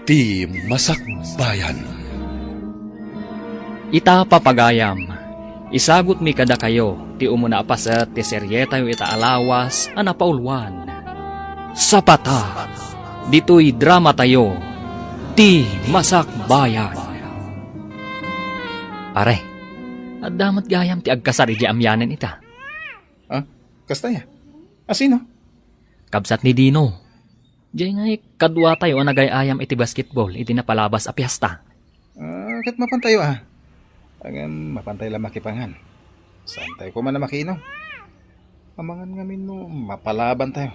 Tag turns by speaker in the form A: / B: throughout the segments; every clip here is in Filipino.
A: Ti Masakbayan.
B: Ita papagayam, isagot mi kada kayo, ti umuna apaset ti serye tayo ita alawas, anapaulwan. Sapata, dito'y drama tayo, ti Masakbayan. Pare, at damat gayam ti agkasari di amyanan ita.
C: Kasta ya? Asino?
B: Kabsat ni Dino. Diyan nga'y kadwa tayo ang nagayayam iti basketball, iti napalabas a piyesta.
C: Kat mapantayo mapantay lang makipangan. Saan tayo ko man na makiinom? Amangan ngamin no, mapalaban tayo.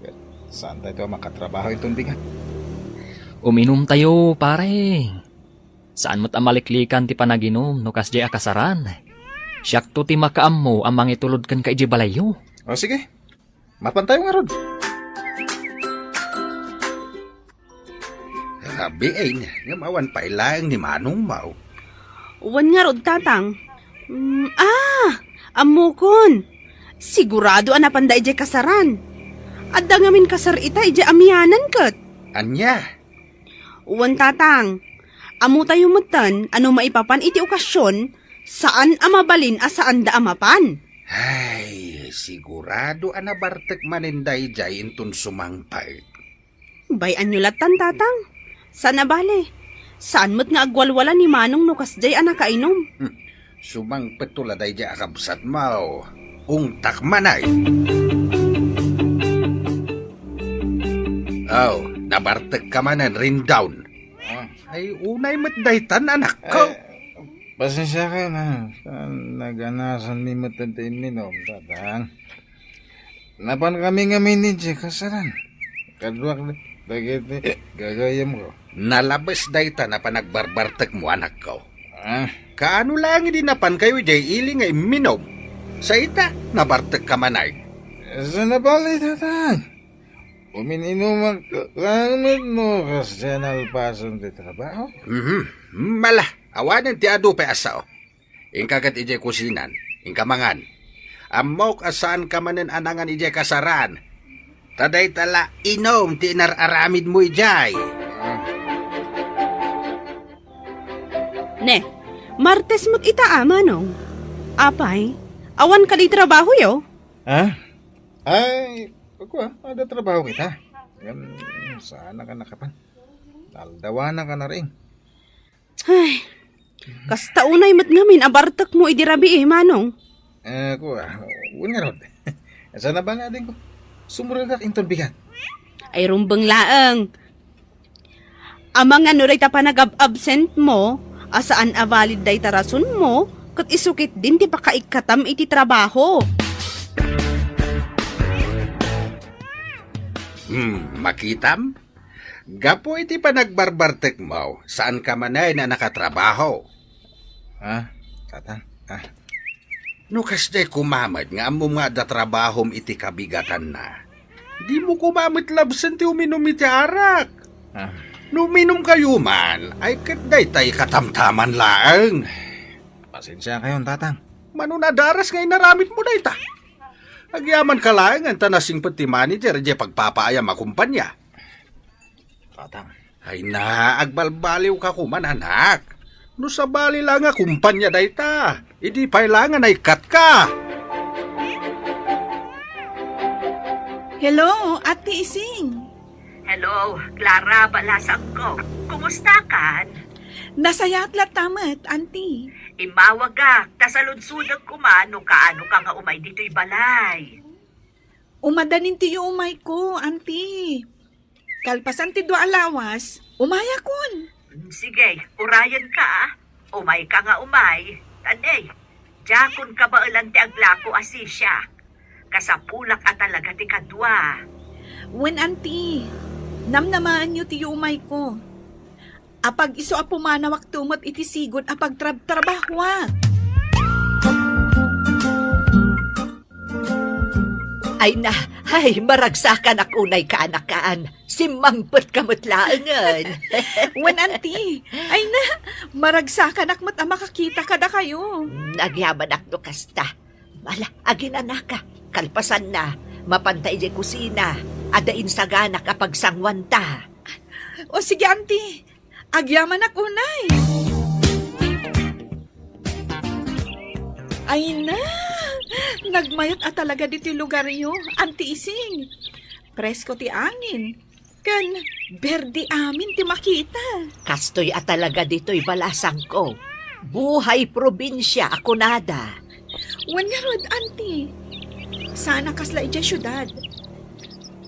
C: Kat saan tayo makatrabaho itong bigat?
B: Uminom tayo, pare. Saan mo't amaliklikan ti panaginom, no kas di akasaran. Siyak to ti makaam mo, amang itulod kan ka iji balayo.
C: O sige, mapantayo nga rod.
D: Sabi ay nga mawan pa ilang ni Manong Mau.
E: Uwan nga rod, tatang. Amukon. Sigurado anapanda ije kasaran. Adda ngamin kasar ita ije amyanan kat.
D: Anya?
E: Uwan, tatang. Amu tayo matan, ano maipapan iti okasyon, saan amabalin saan da amapan.
D: Ay, sigurado anabartek maninday jay intun sumangpay.
E: Bayan nyo latan, tatang. Sana bale. Saan mo't nga agwalwala ni Manong no kasjay anakainom.
D: Sumang petuladay jay akabsat mau. Ungtak manay. Oh, nabartek ka manan rin down. Ay, unay matdaytan anak ko.
C: Pasensya ka na. Naganasan ni matantain minom, tatang. Napan kami ngamin ni kasaran. Kadwak na, dagit ni gagayam ko.
D: Nalabas dayta na panagbarbartek mo anak ko. Kaano lang hindi napan kayo jay iling ay minom. Sa ita, nabartek ka manay.
C: Sa nabali, tatang. Umininuman langit mo kasi nalpasan di trabaho.
D: Mala, awanan ti adu pa asaw. Ingkagat ije kusinan, ingkamangan. Amok asaan ka manen anangan ije kasaran. Taday tala inom ti inararamid mo ijay.
E: Ne, Martes mo't ita Manong. Apay, awan ka di trabaho yo.
C: Ay, ada trabaho kita. Sana ka nakapan. Daldawana ka na rin.
E: Ay, kasta unay mo't ngamin abartak mo idirabi Manong.
C: Una rod. Sana ba nga din ko? Sumurag ka inton bigat.
E: Ay rumbang laang. Amang ano ray ta pa nag-absent mo, asaan avalid day tarason mo, kat isukit din ti pakaikatam iti trabaho.
D: Makitam? Gapo iti panagbarbartek mo, saan ka manay na nakatrabaho?
C: Tatang.
D: No kasday kumamad nga amo nga da trabahom iti kabigatan na. Di mo kumamad labsan ti uminom iti arak. No uminom kayo man, ay kaday tay katamtaman laang.
C: Pasensya kayo, tatang.
D: Manunadaras ngay naramit mo na ita. Agyaman ka lang ang tanasing pati manager di pagpapaayam akumpanya.
C: Tatang.
D: Ay na, agbalbaliw ka kuman anak. No sa bali lang nga kumpanya dayta, idi pailangan ay kat ka.
F: Hello, Ate Ising.
G: Hello, Clara Balasang ko. Kumusta kan?
F: Nasayat la tamat, Auntie.
G: Imawag ka, tasalunsudag ko man no kaano ka nga umay dito'y balay.
F: Umadanin tiyo umay ko, Auntie. Kalpasan ti dua alawas, umaya kun.
G: Sige, urayan ka ah. Umay ka nga umay. Tanay, jakon ka ba ulan ti aglako asisya? Kasapulak at talaga ti kadwa.
F: When, Auntie, namnamaan nyo tiyo umay ko. Apag iso apumanawak tumot iti sigon apag trabahwa.
H: Ay na, maragsakan ako na'y kaanakaan. Simangpot kamutlaangan.
F: When, Auntie, ay na, maragsakan akmat makakita kada kayo.
H: Nagyaman ak no kasta. Mala, aginana ka. Kalpasan na, mapantay di kusina. Adain sa ganak kapag sangwanta.
F: O sige, auntie. Agyaman ako, nay. Ay na, nagmayot at talaga dito lugar yo, auntie Ising. Presko ti angin. Kan, berdi amin ti makita.
H: Kastoy at talaga dito'y balasang ko. Buhay probinsya ako nada.
F: Wan nga rod, auntie. Sana kasla ija syudad.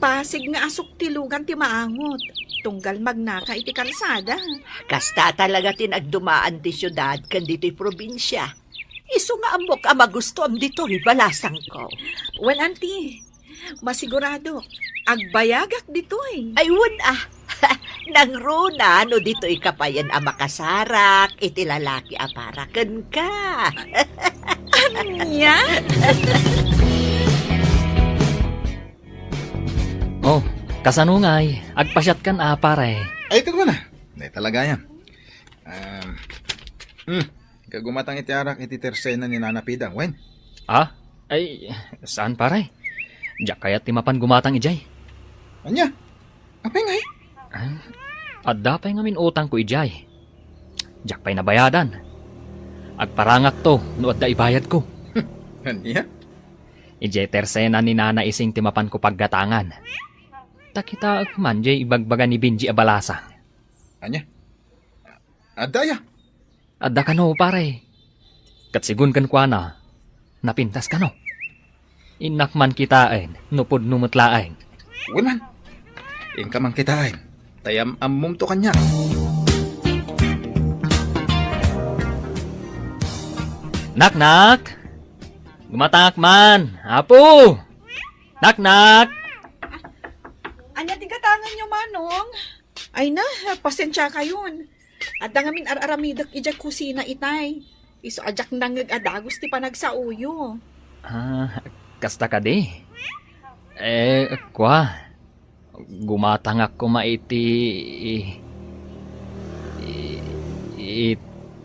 F: Pasig nga asok ti lugan ti maangot. Tunggal magnaka iti kalsada.
H: Kasta talaga tinagdumaan ti syudad kan dito'y probinsya. Iso nga amok ang magusto am dito'y balasang ko.
F: Wan, auntie. Masigurado. Agbayagak dito'y.
H: Ay, nang runa, no dito'y kapayan ang makasarak, iti lalaki aparakan ka.
F: Anya?
B: Oh, kasanungay, agpasyat kan pare.
C: Ay, ito ko na. Hindi talaga yan. Kagumatang itiarak iti tersena ni Nana Pidang, wen.
B: Ah? Ay, saan pare? Diyak kaya timapan gumatang ijay.
C: Anya? Apay nga eh?
B: At dapay ngamin utang ko ijay. Diyak pa'y nabayadan. Agparangak to, no adda ibayad ko.
C: Anya?
B: Ijay tersena ni Nana Ising timapan ko paggatangan. Takita man jay ibagbaga ni Benji abalasa.
C: Anya? Adaya?
B: Adda ka no pare. Katsigun kan kwa na, napintas ka no. Inakman kitain, nupod numutlaing.
C: Wiman. Ingka man kitain. Tayam amum to kanya.
B: Nak! Gumatak man! Apo! Nak!
F: Anya tigatangan nyo, Manong? Ay na, pasensya kayon. At ngamin aramidak ijak kusina itay. Iso ajak nangag adagos ti panagsauyo.
B: Kasta ka di. Kwa. Gumatangak ko maiti...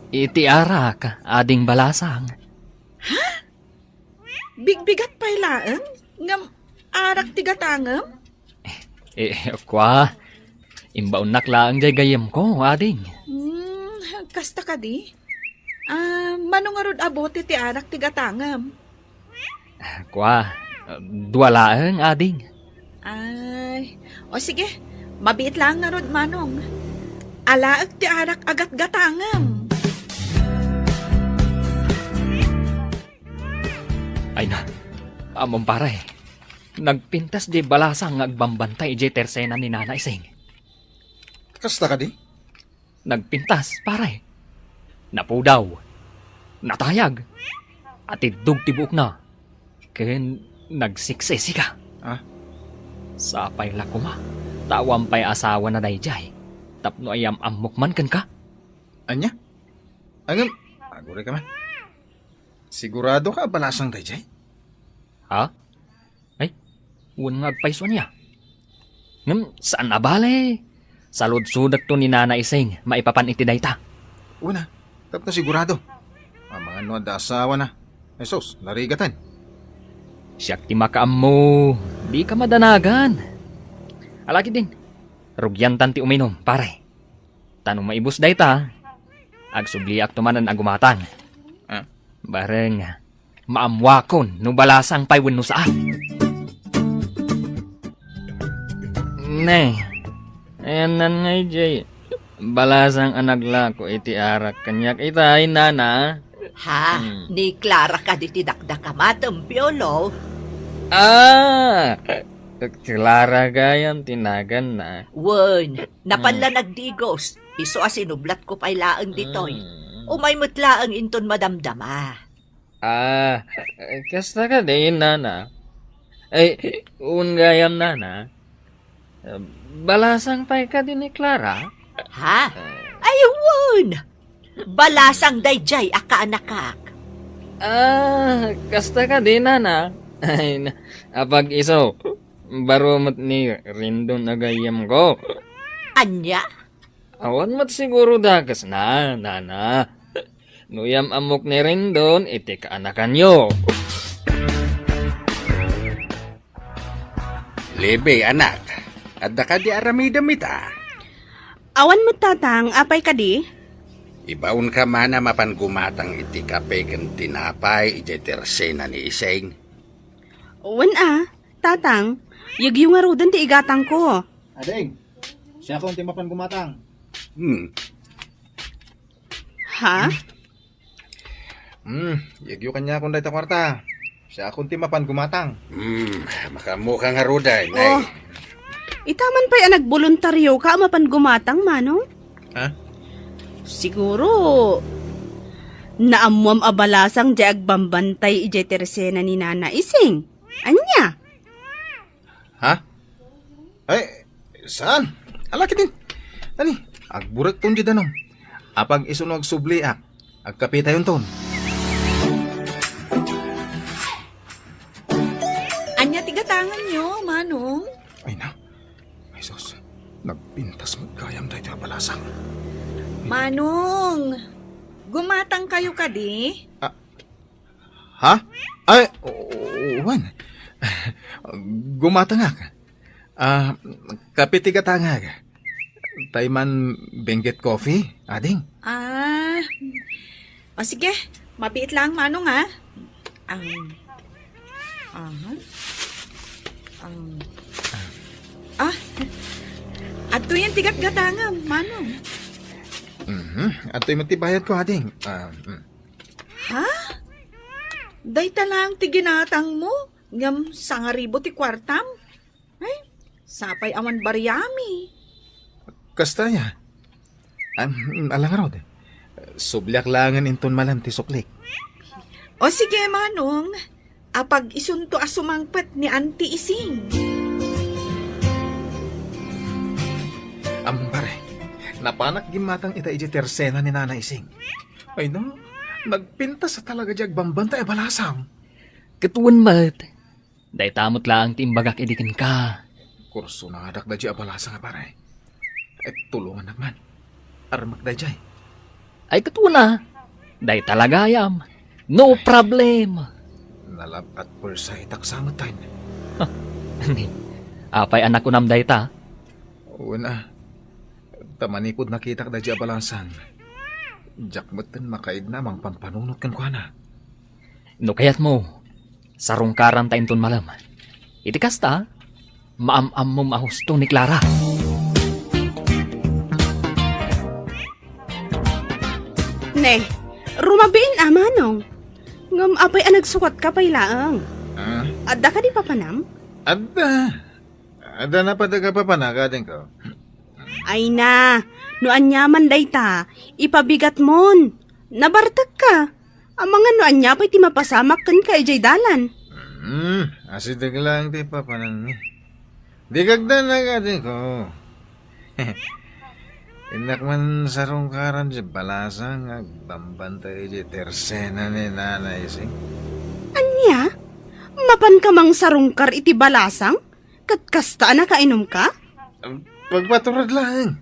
B: iti arak, ading balasang.
F: Bigbigat pa'y laeng? Ngam arak tigatangam?
B: Kwa. Imbaon naklaang jay gayem ko, ading.
F: Kasta ka di? Manong arod abote ti arak tigatangam?
B: Kwa. Duwalaang, ading.
F: Ay, o sige, mabiit lang na rod, Manong. Alaag ti arak agat gatangam.
B: Ay na, among pare. Nagpintas di balasang agbambantay di tersena ni Nana Ising.
C: Kasta ka di?
B: Nagpintas, pare. Napudaw. Natayag. At idug tibuk na. Ken nagsiksesi ka. Sapay lakuma. Tawang pa'y asawa na dayjay. Tapno ayam amok man kan ka.
C: Anya? Angam, agure ka man. Sigurado ka balasang dayjay?
B: Ha? Ay, uwan nga agpaiswa niya. Saan na bale? Salud-sudak to ni Nana Ising, maipapan iti dayta.
C: Una, tapno sigurado. Ang mga nuad da asawa na. Esos, narigatan.
B: Siyak ti makaam mo, di ka madanagan. Alaki din, rugyantan ti uminom, pare. Tanong maibus dayta, agsubliak tumanan agumatang. Bareng, maamwakon, no balasang pay wenno saan. Ne, enan ngay jay, balasang anagla ko iti arak kanyak itay nana.
H: Ha? Ni Clara ka di tidakdak ka matampiolo.
B: Clara gayam tinagan na.
H: Wen, napanla nagdigos. Iso asinublat ko pa'y laang ditoy. Umay mutlaang inton madamdama.
B: Kasta ka din, nana. Ay, gayam, nana. Balasang pa'y ka din ni Clara?
H: Ha? Ay, wen! Balasang dayjay akaanakak.
B: Kasta ka din, nana. Ay, apag iso, barumot ni Rindon na gayam ko.
H: Anya?
B: Awan mat siguro dagas na, nana. Nuyam amok ni Rindon, iti kaanakan nyo.
D: Lebe, anak. Adda ka di aramidam ita.
E: Awan mo tatang, apay ka di?
D: Ibaon ka man na mapan gumatang iti kape ken tinapay iti tersena ni Iseng.
E: Wan tatang, yagyong nga rudan ti igatang ko.
C: Ading, siya akong timapan gumatang.
E: Ha?
C: Yagyo kanya akong dahita kwarta. Siya akong timapan gumatang.
D: Makamukha nga ruday,
E: Oh,
D: nay.
E: itaman pa'y nagboluntaryo ka mapan gumatang, manong?
C: Ha?
E: Siguro, naamuam abalasang di agbambantay ije tersena ni Nana Ising. Anya?
C: Ha? Ay, saan? Alaki din. Ani, agburak ton di danom. Apag isunog subli agkapita yun ton.
F: Anya tigatangan nyo, Manong?
C: Ay na, ay sus, nagpintas magkayam dahito balasang.
F: Manong, gumatang kayo ka di?
C: Ha? Ay, Juan. Gumatangak. Kapitigatangak. Tayman Benguet Coffee, ading.
F: O sige, mapiit lang, Manong ha. Ato yan tigat gatangam, Manong.
C: At ito'y matibayad ko, ading.
F: Ha? Day talang tiginatang mo, ngam sangaribo ti kwartam. Ay, sapay awan baryami.
C: Kastaya. Alang rod. Sublyak langan inton malam ti suklik.
F: O sige, Manong, apag isunto asumangpet ni Auntie Ising.
C: Ambare, napanak gimatang ita iji tersena ni Nana Ising. Ay no, nagpinta sa talaga di agbambanta e balasang.
B: Katuan mat. Day tamot lang timbagak idikin ka.
C: Kurso na adak da di abalasang pare. At tulungan naman. Armak da jay.
B: Ay katuan na. Day talagayam. No problem.
C: Nalapat persa itaksamot tayo.
B: Apay anak ko namday ta.
C: Una, tamanipod nakita ka da di abalasang. Jakmatan makaid na mang pampanunot kan kwa na.
B: No kayat mo. Sarungkaran ta inton malam. Itikas ta. Maam-am mo mahusto ni Clara.
E: Ne, rumabiin Manong. Ngam apay nagsukat ka pay laang. Adda ka di papanam?
C: Ada na padaga pa panakadin ko.
E: Ay na, no anyaman day ta, ipabigat mon. Nabartag ka. Ang mga no anya pa'y ti mapasamak kan ka ijay dalan.
C: Asidag lang di pa panan. Di kagda na kadin ko. Inak man sarungkaran si balasang agbambantay di tersena ni Nana Ising.
E: Anya? Mapan ka mang sarungkar iti balasang? Katkasta na kainom ka?
C: Pagpaturad lang.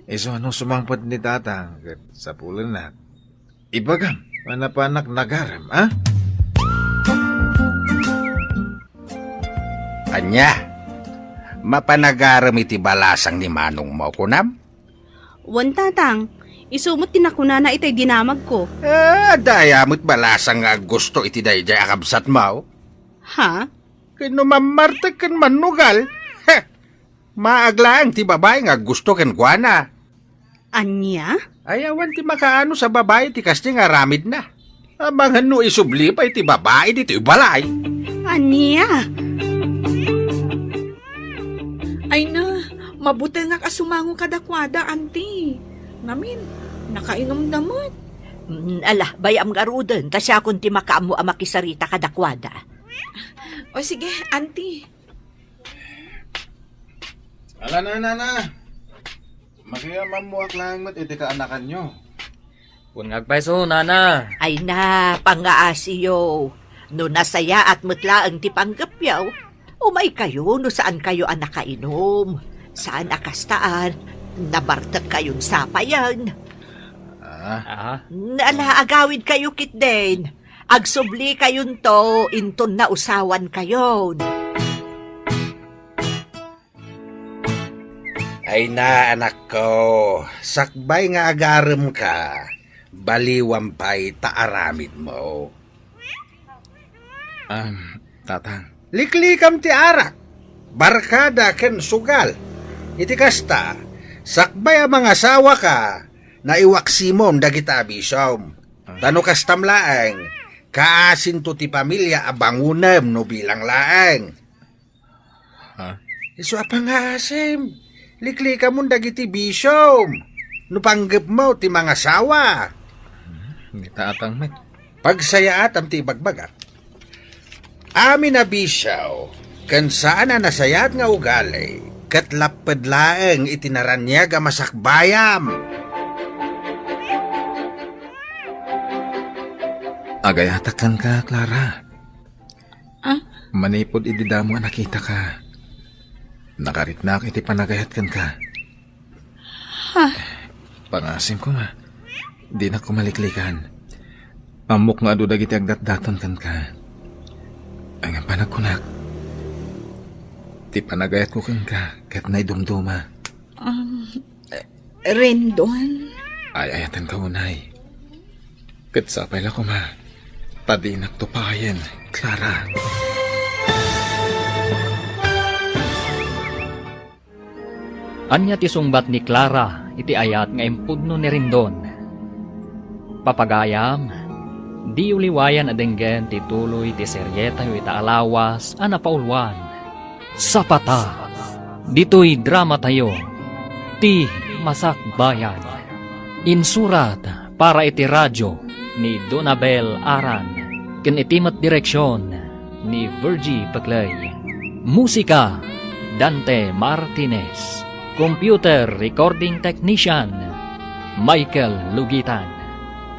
C: Iso ano sumangpot ni tatang sa pulan na. Ibagam, manapanak nagaram, ha?
D: Anya, mapanagaram iti balasang ni Manong mo kunam?
E: Wan tatang, isumot tinakuna na itay dinamag ko.
D: Dayamot balasang nga gusto iti dayjay akabsat mo.
E: Ha?
D: Kano mamartag kan manugal. Maaglaang ti babae nga gusto ken kuana.
E: Anya?
D: Ayawan ti makaano sa babae ti kasti nga ramid na. Abangan no isubli pa iti babae dito balay.
E: Anya?
F: Ay na, mabuti nga kasumango kadakwada, Auntie. Namin, nakainom damot.
H: Ala, bayam nga rudan, tasya kung ti makaamu amakisarita kadakwada.
F: O sige, Auntie.
C: Ala na. Makiamamuak lang mat iti kaanakan nyo.
B: Kung ngagpaiso, nana.
H: Ay na, pangaasiyo. No nasaya at mutla ang tipanggapyaw. Umay kayo no saan kayo ang nakainom. Saan akastaan. Nabartag kayong sapayan. Ala, agawid kayo kitden. Agsubli kayon to, inton na usawan kayon.
D: Ay na, anak ko, sakbay nga agarem ka, baliwam pa'y taaramid mo.
C: Tatang.
D: Liklikam ti arak, barkada ken sugal. Iti kasta, sakbay ang mga asawa ka, na iwaksimom dagita abisom. Tano kastam laeng, kaasin to ti pamilya abangunem no bilang laeng. Isu apa nga asim, liklikam mo dagiti bisom, no panggap mo ti mga asawa.
C: Hindi tatang met.
D: Pagsayaat am ti bagbagat. Amin na bisaw, kan saan na nasayat nga ugali, kat lapad laeng itinaranyag ang masakbayam.
C: Agayatakan ka, Clara.
F: Ah?
C: Manipod ididamo nga nakita ka. Nakaritnak iti panagayatkan ka. Pangasim ko nga. Di na kumaliklikan. Amok nga adudag iti agdat-daton kan ka. Ang panagkunak. Ti panagayat ko kan ka, kat na'y dumduma.
F: Rendon?
C: Ay ayatan ka unay. Kat sapay la ko ma. Tadinak to payen, Clara.
B: Anya ti sungbat ni Clara iti ayat nga impudno ni Rindon. Papagayam, di uliwayan adenggen ti tuloy ti seryeta yu ita alawas ana paulwan. Sapata, dito'y drama tayo, ti Masakbayan. Insurat para iti radyo ni Donabel Aran, ken itimat direksyon ni Virgie Paclay. Musika, Dante Martinez. Computer Recording Technician, Michael Lugitan.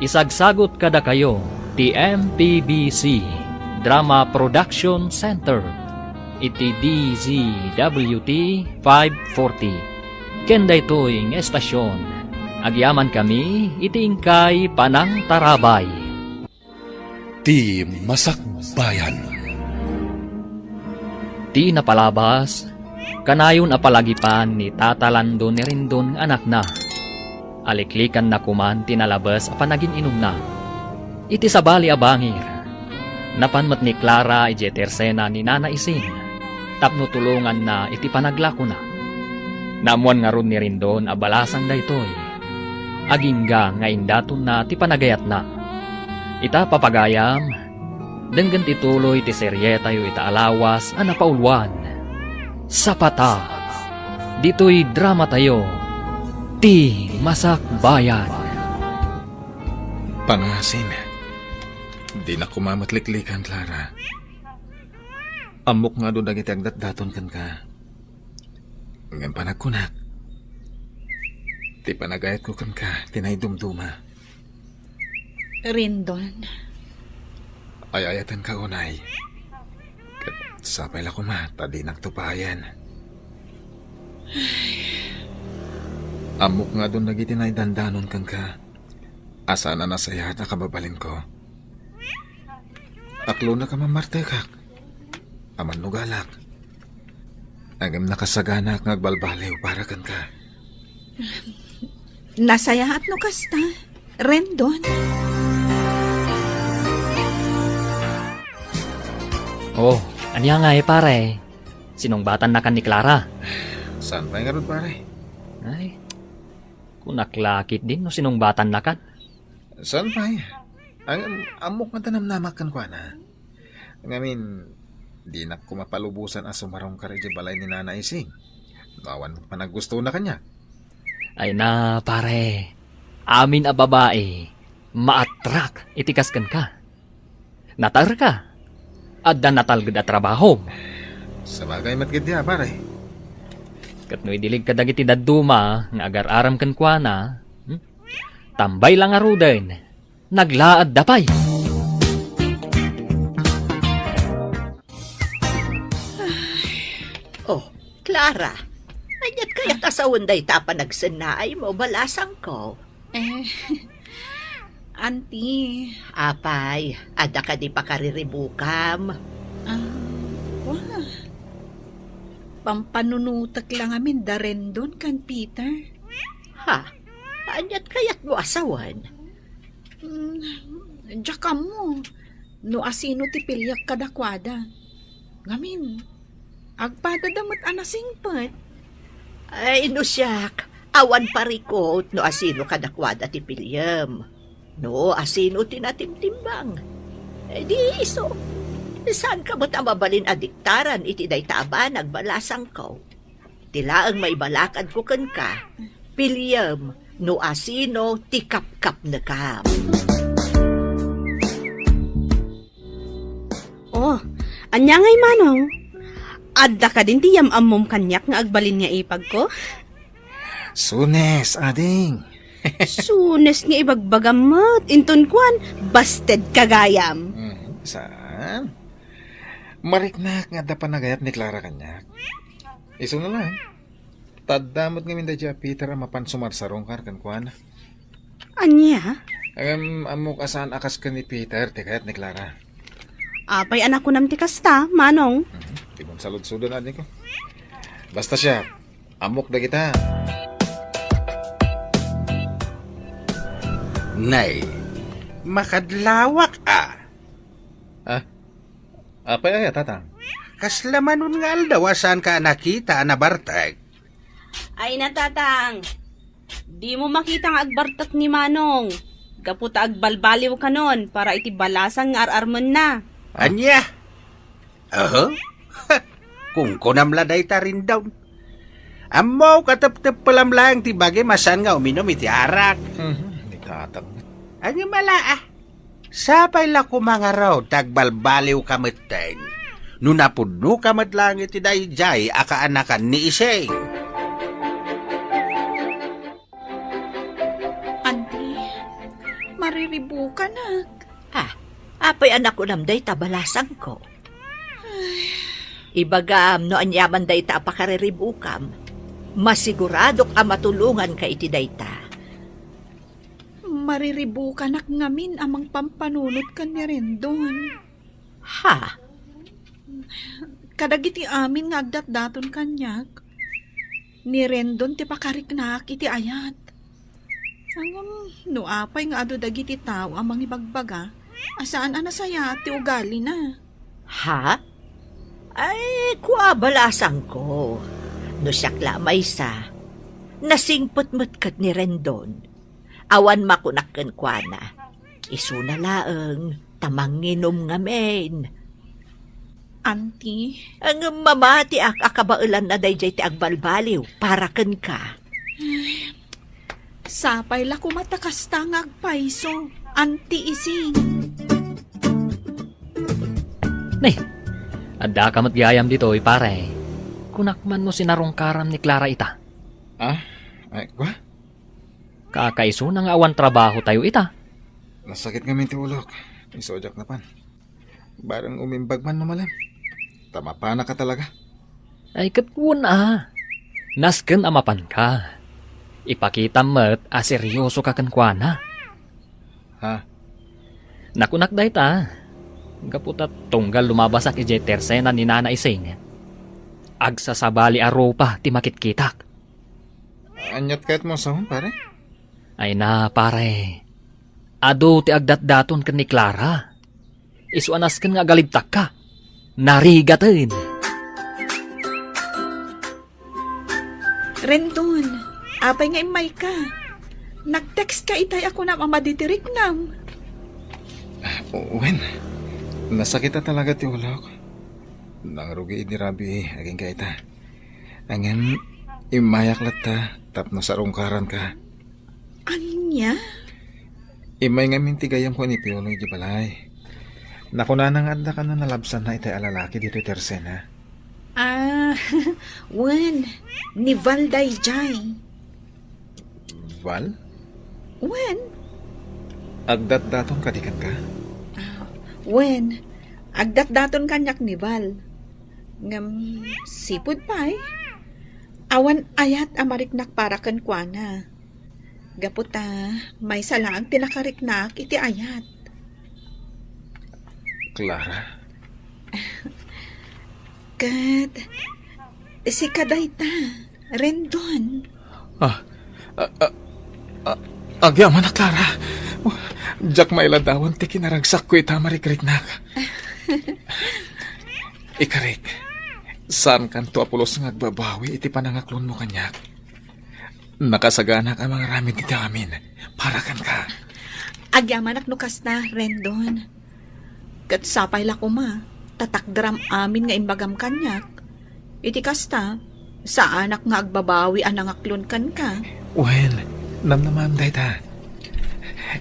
B: Isagsagot kada kayo, ti MPBC Drama Production Center, iti DZWT 540. Kenda ito'y estasyon. Agyaman kami, iti ingkay Panang Tarabay.
A: Ti Masakbayan.
B: Ti napalabas, kanayon apalagipan ni Tata Lando ni Rindon anak na. Aliklikan na kuman tinalabas a panagin inom na. Iti sabali abangir. Napanmat ni Clara iti tersena ni Nana Ising. Tapno tulungan na iti panaglako na. Naamuan nga ron ni Rindon abalasang daytoy. Agingga nga indaton na ti panagayat na. Ita papagayam, denggan tituloy ti seryeta yu ita alawas a napaulwan. Sapata, dito'y drama tayo, ti Masakbayan.
C: Pangasim. Di na kumamatliklikan, Clara. Amok nga doon dagiti agdat-daton kan ka. Ngayon panagkunak. Ti panagayat ko kan ka, tinay dumduma.
F: Rendon?
C: Ay ayatan ka unay. Kat sapay la ko ma, tadi nagtupayan. Amok nga doon dagiti nay dandanon kan ka. Asa na nasaya na kababalin ko. Aklo na ka mamartekak. Aman nugalak. Agam nakasagana at ngagbalbaliw para kan ka.
F: Nasayahat no kasta, Rendon?
B: Oh, anya nga pare. Sinungbatan na kan ni Clara.
C: Saan pa nga ron pare?
B: Ay, kunaklakit din no sinungbatan na kan.
C: Saan pa Ang amok nga tanamnamak kan kwa na. Ngamin, di na ko mapalubusan as sumarong ka rin balay ni Nana Ising. Nawan mo pa naggusto na kanya.
B: Ay na pare, amin a babae, maatrak itikas kan ka. Natar ka, adda natalgad at trabaho.
C: Sa bagay matgid niya pare.
B: Katnoy dilig ka dagiti dadduma, nga agar-aram kan kwa na, tambay lang aruden, naglaad dapay.
H: Oh, Clara, anyat kaya kasawan day tapa nagsanay mo, balasang ko.
F: Auntie,
H: Apay, ada ka di pa kariribukam.
F: wah. Pampanunutak lang amin da Rendon kan Peter.
H: Ha? Anyat kayat mo asawan?
F: Diyak mo. No asino ti pilyak kadakwada. Ngamin, agpadadamot anasingpat.
H: Ay, no siyak. Awan parikot no asino kadakwada ti Pilyam. No asino tinatimtimbang. Di iso. Saan ka mo't mabalin adiktaran iti day taaba nagbalasang ko? Tila ang may balakad ko kan ka. Pilyam, no asino ti kapkap na kam.
E: Oh, anya ngay manong. Adda ka din ti yamam kanyak nga agbalin nga ipag ko.
C: Sunes, ading.
E: Sunes nga ibagbagamot. Inton kwan, busted kagayam.
C: Saan? Mariknak nga da panagayat ni Clara kanyak. Iso na lang. Tadamot nga minda dya Peter ang mapan sumarsarong kan kuan.
E: Anya?
C: Amok asan akas ka ni Peter, tikayat ni Clara.
E: Apay anak ko nam ti kasta, manong.
C: Tibon salud-sudo na din ko. Basta siya, amok na kita.
D: Nay, makadlawak
C: Apay ay tatang.
D: Kaslamanon nga aldawasan ka nakita na bartag.
E: Ay natatang, di mo makita nga agbartak ni manong. Gaputa agbalbaliw ka nun para iti balasang nga ararmon na.
D: Anya? Kung kunamladay ta rin daw. Amaw katap-tap palam lang ti bagay masan nga uminom iti arak.
C: Hindi tatang.
D: Anya mala Sapay la ko mga raw tagbalbaliw kamiteng. No napudno kamat lang iti dayjay akaanakan ni Iseng.
F: Auntie, mariribu ka na.
H: Apay anak ko namday tabalasang ko. Ibagam no anyaman day ta apakariribukam. Masiguradok ang matulungan ka iti dayta.
F: Mariribu ka nak ngamin amang pampanunot ka ni Rendon.
H: Ha?
F: Kadagiti amin nga agdat-daton kanyak. Ni Rendon ti pakariknak iti ayat. Angam, no apay nga ado dagiti tao amang ibagbaga, asaan anasaya ti ugali na.
H: Ha? Ay, kuabalasang ko. No siyakla may sa. Nasingpot-mot kat ni Rendon. Awan makunakkan kwa na. Isuna laeng, tamang nginom nga men.
F: Auntie,
H: Ang mamati akabaulan na dayjay ti agbalbaliw, para ken ka.
F: sapay la kumatakas tangag paiso. Auntie Ising.
B: Nay, adda ka matgayam dito, pare. Kunakman mo sinarongkaram ni Clara ita.
C: Ay, kwa?
B: Kakaiso nang awan trabaho tayo ita.
C: Nasakit nga minti ulok. Isojak na pan. Barang umimbag man malam. Tama pa na ka talaga.
B: Ay katwon Nasken amapan ka. Ipakita mo't seryoso ka kankwana.
C: Ha?
B: Nakunak day ta. Gaputat tunggal lumabasak ijay tersena ni Nana Ising. Agsasabali aropa ti makitkitak.
C: Anyat kahit mo sahon, pare?
B: Ay na, pare. Ado ti agdat-daton ken ni Clara. Isuanas ken nga galibtak ka. Narigaten.
F: Rendon, apay nga imay ka. Nag-text ka itay ako na mamaditirik nam.
C: Uwen, nasakit na talaga ti ulok. Nangarugi ni Rabi, aging kaita. Angin, imayak lata, tapno sa rungkaran ka.
F: Anya?
C: Imay nga mintigayam ko ni Piolo di balay. Nakunanang adda ka na nalabsan na itay alalaki dito tersena.
F: Wen, ni Valday Jai.
C: Val?
F: Wen,
C: Agdat-daton kadikan ka?
F: wen, agdat-daton kanyak ni Val. Ngam, sipod pa Awan ayat amariknak para kan kuana. Gaputa, may salang tinakariknak iti ayat.
C: Clara?
F: Kat, Si Kadayta, Rendon.
C: Agyaman na, Clara. Jack mailadawan ti kinaragsak ko ita marikrik-nak. Ikarik, saan kanto apulos ng agbabawi iti panangaklon mo kanyak? Nakasaganak ang mga ramid iti amin. Para kan ka.
F: Agyamanak no kas na, Rendon. Kat sapay la kuma, tatakdram amin nga imbagam kanyak. Iti kasta, sa anak nga agbabawi ang nangaklon kan ka.
C: Well, namnaman day ta.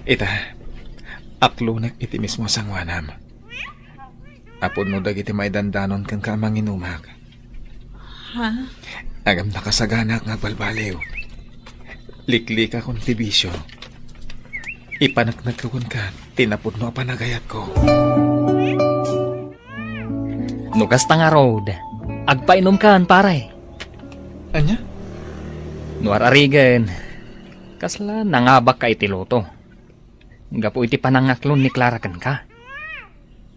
C: Ita, aklunak iti mismo sangwanam. Apod no dagiti may dandanon kan ka manginumak.
F: Ha?
C: Agam nakasaganak nga balbaliw. Liklik akong tibisyo. Ipanaknag ko ka, tinapod no panagayat ko.
B: Nukas ta nga road. Agpainom kan, pare.
C: Anya?
B: Nuararigan. Kasla nangabak ka iti loto. Gapo iti panangaklon ni Clara kan ka.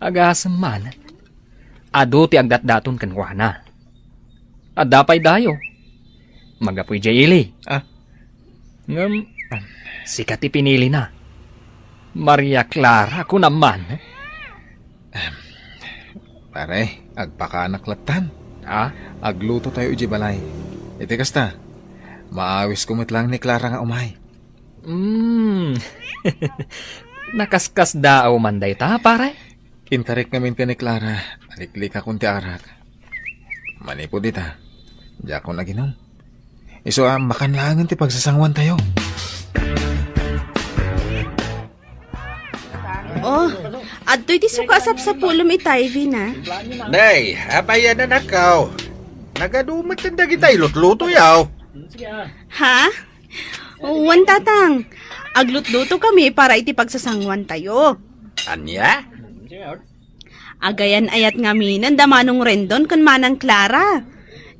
B: Agasam man. Ado ti agdat-daton kan kuana. Adapay dayo. Magapoy jayili. Ngam, sikat ti pinili na. Maria Clara ko naman.
C: Pare, agpakanaklattan. Agluto tayo uji balay. Iti kasta, maawis kumit lang ni Clara nga umay.
B: Nakaskas daaw manday ta, pare?
C: Intarik namin ka ni Clara, maliklik akong ti arak. Manipod ita, di ako naginom. Iso makanlangan ti pagsasangwan tayo.
E: Oh, adto'y ti sukasap sa pulom itay, na.
D: Nay, abayan na nakaw. Nagadumat ang dagitay lutluto yaw.
E: Ha? Wan tatang. Aglutluto kami para iti pagsasangwan tayo.
D: Anya?
E: Agayan ayat nga minan damanong Rendon kan manang Clara.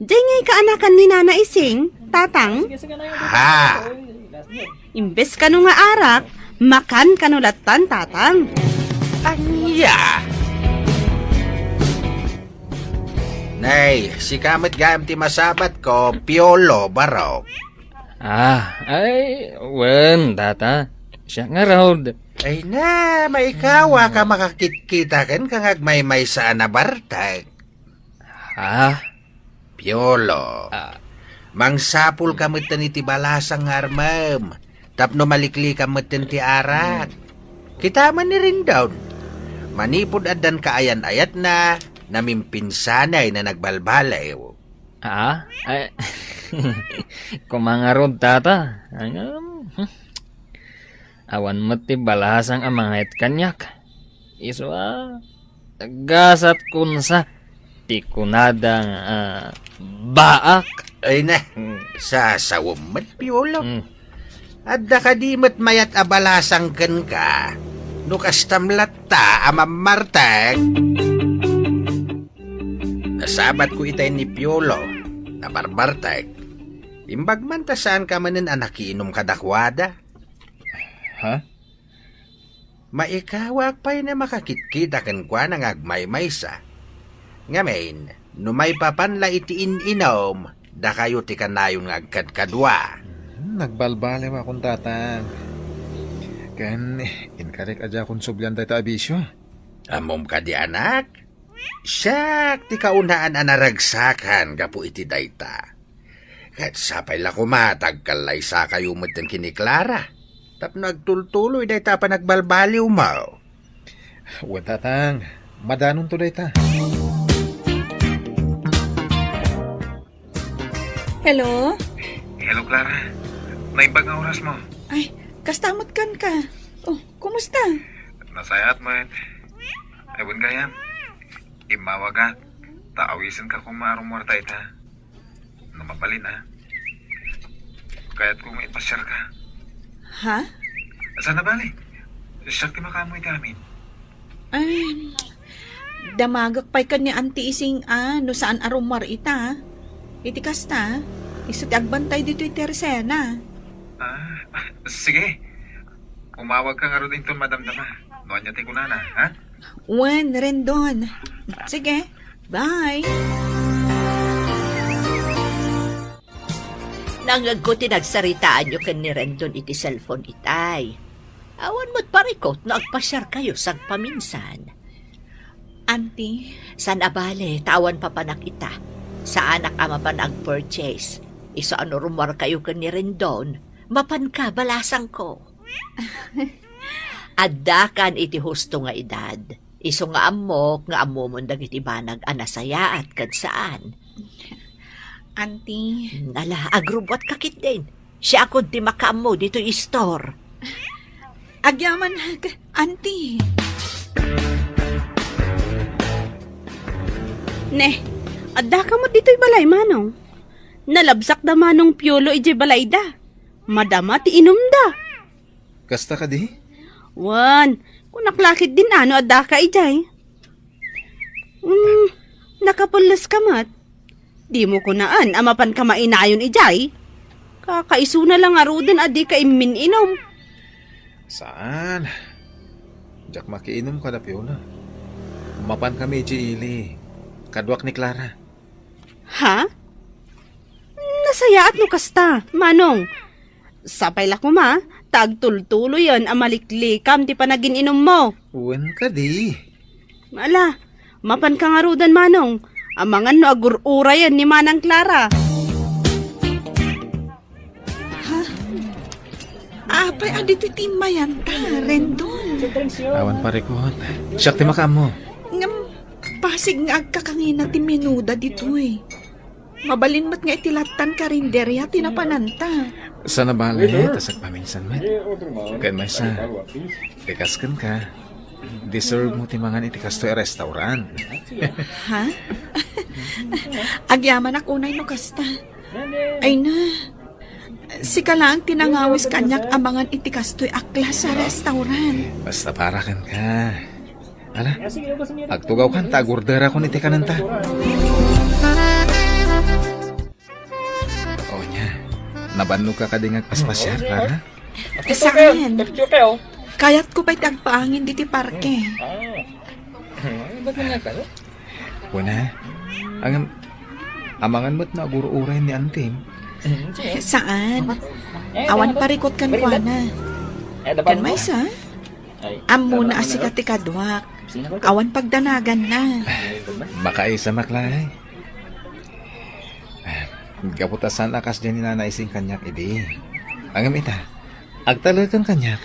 E: Diyan nga'y kaanakan ni Nana Ising, tatang.
D: Ha?
E: Imbes ka nga arak, makan kanulatan, tatang.
D: Anya? Nay, si kamit gayam ti masabat ko, piolo barok.
B: Wen, tata. Siya nga road.
D: Ay na, maikawa ka makakita kan kang agmay-may sa anabartag. Piolo. Mangsapul kamit ni ti balasang harmam. Tapno malikli kamit ti arat. Kita man ni rin daw. Manipod adan kaayan-ayat na namimpisanay na nagbalbalay.
B: Kumangarod tata. Awan mati balasang amangit kanyak. Iso gasat kunsa tikunadang baak.
D: Ay na, sasawamad piolo. Adda kadimot mayat abalasang kan ka. Nukas tamlatta amamartag. Nasabat ko itay ni Piolo, na barbartag. Imbag man ta saan ka manin anakiinom kadakwada.
C: Ha?
D: Maikawak pa'y na makakitkita kan kwa ng agmay-may sa. Ngamin, numay papanla itiin inom, da kayo ti kanayon ng agkadkadwa.
C: Nagbalbaliw akong tatang. Kan, inkarik adya akong subyan tayo ta abisyo.
D: Amom ka di anak? Siyak, ti kaunaan anaragsakan gapu iti dayta. Kat sapay la kumatag kalay sa kayo matang kiniklara. Tap nagtultuloy dayta pa nagbalbaliw mo.
C: Wan tatang, madanon to dayta.
F: Hello?
C: Hello, Clara. Naimbag nga oras mo.
F: Ay, kastamot kan ka. Oh, kumusta?
C: Nasayat mo eh. Ewan gayam. Imawagat. Taawisin ka kung marumorta ita. Namapalin ha. Kaya't kung ipasyar ka.
F: Ha?
C: Saan na bali? Siyak ti makamoy amin.
F: Ay, damagak pa'y ka ni Auntie Ising no saan arumar ita. Iti kasta, isut agbantay dito iti Teresena.
C: Sige. Umawag ka nga rin ito, madamdama. Noon niya ko na, ha?
F: Wen, Rendon. Sige, bye.
H: Nangag ko tinagsaritaan nyo kan ni Rendon iti cellphone itay. Awan mo't parikot na agpasyar kayo sag paminsan.
F: Auntie,
H: San abale, tawan pa panak ita. Sa anak ama pa nag-purchase. Iso ano rumor kayo kan ni Rendon, mapan ka balasang ko. Addakan iti husto nga edad. Iso nga amok nga amomon dagiti banag anasaya at kad saan.
F: Auntie,
H: Nala, agrubot kakit din. Siya ako di makaamo dito i-store.
F: agyaman Auntie.
E: Ne, adda ka mo dito'y balay, manong. Nalabsak da manong piolo ije balay da. Madama ti inom da.
C: Kasta ka di?
E: Wan, kung naklakit din ano adda ka ijay. Nakapulas ka mat. Di mo kunaan, amapan ka mainayon ijay. Kakaiso na lang arudan adi ka inom.
C: Saan? Jak makiinom ka na piyo na. Mapan kami ili. Kadwak ni Clara.
E: Ha? Nasayaat no kasta, manong. Sapay la ko ma, tagtultulo yan amaliklikam ti panagin inom mo.
C: Uwan ka di.
E: Ala, mapan ka nga rudan, manong. Amangan no agurura yan ni Manang Clara.
F: Apay, adi ti timayan ta, Rendon.
C: Awan parikot. Siyak ti makamo.
F: Ngam, pasig nga agkakangina ti menuda dito eh. Mabalin mat nga itilatan ka rin derya tinapananta.
C: Sana bale, tasag paminsan man. Kaya may sa, tikaskan ka. Deserve mo timangan itikas to restaurant.
F: Ha? Agyaman ak unay no kasta. Ay na. Si kalang tinangawis kanyak amangan iti kastoy akla sa restaurant.
C: Basta para kan ka. Ala, agtugaw kan ta, gurdera ko iti kananta. O nya, nabanlo ka kadingag paspasyar, Clara?
F: Saan? Kayat ko pa'y tagpaangin diti parke.
C: Una, ang amangan mo't na aguro-uray ni Anting.
F: Saan? Awan parikot kan kwa na. Kan may sa? Amo na asikati kadwak. Awan pagdanagan na.
C: Makaisa maklay. Kaputasan akas dyan ni nanay sing kanyak idi. Ang ita, agtalagan kanyak.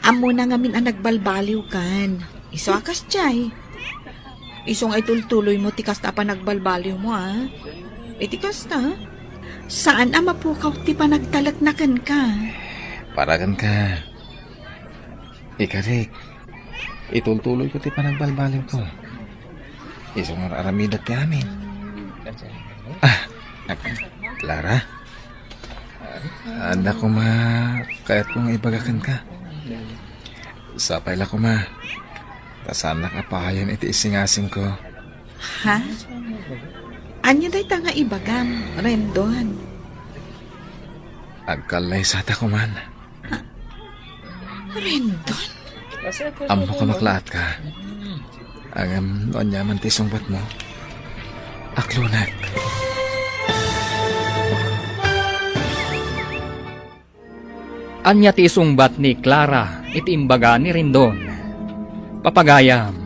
F: Amo na ngamin ang nagbalbaliw kan. Iso akas chay. Isong ay tultuloy mo tikas na pa nagbalbaliw mo ah. Tikas na. Saan ama po ka ti pa nagtalaknakan ka?
C: Paragan ka. Ikarik, itultuloy ko ti panagbalbaliw ko. Isong aramidat ti amin. Clara? Anda ko ma, kaya't kong ibagakan ka. Sapay la ko ma. Tasan na kapahayan iti isingasing ko.
F: Ha? Anya day ta nga ibagam, Rendon.
C: Agkalay sa ta ko man.
F: Rendon?
C: Amo ka maklaat ka. Agam noon yaman ti sungbat mo. Aklunag.
B: Anya ti isungbat ni Clara iti imbaga ni Rendon. Papagayam,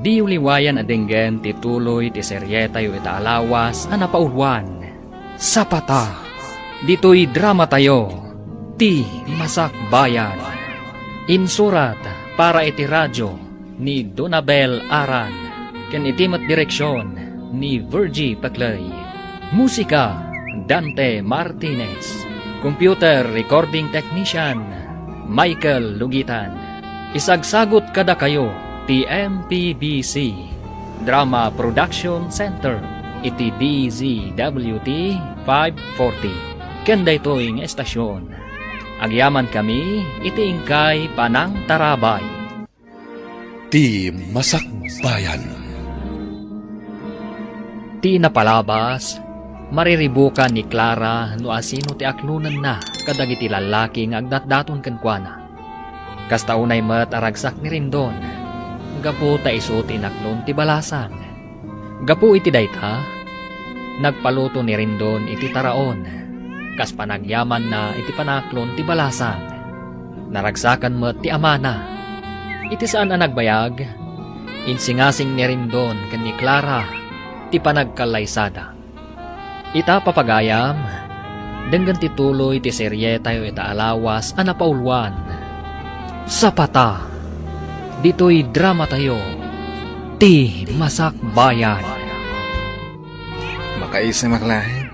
B: di uliwayan adenggen ti tuloy ti seryeta yu ita alawas a napaulwan. Sapata, dito'y drama tayo, ti Masak Bayan. Insurat para iti radyo ni Donabel Aran, ken iti met direksyon ni Virgie Paclay. Musika, Dante Martinez. Computer Recording Technician, Michael Lugitan. Isagsagot kada kayo, ti MPBC Drama Production Center, iti DZWT 540. Kenda ito'y nga estasyon. Agyaman kami, iti ingkay Panang Tarabay.
A: Ti Masak Bayan.
B: Ti napalabas, mariribukan ni Clara no asino ti aklunan na kadagiti lalaki nga agdatdaton kenkwana. Kasta unay met aragsak ni Rendon. Gapu ta isu ti naklon ti balasan. Gapu iti dayta, nagpaluto ni Rendon iti taraon. kas panagyaman na iti panaklon ti balasan. Naragsakan mo ti amana. Iti saan ang nagbayag? Insingasing ni Rendon kan ni Clara ti panagkalaysada. Ita papagayam, denggan ti tuloy ti serye tayo ita alawas a napaulwan. Sapata, dito'y drama tayo, ti Masakbayan.
C: Makaisa maklahin.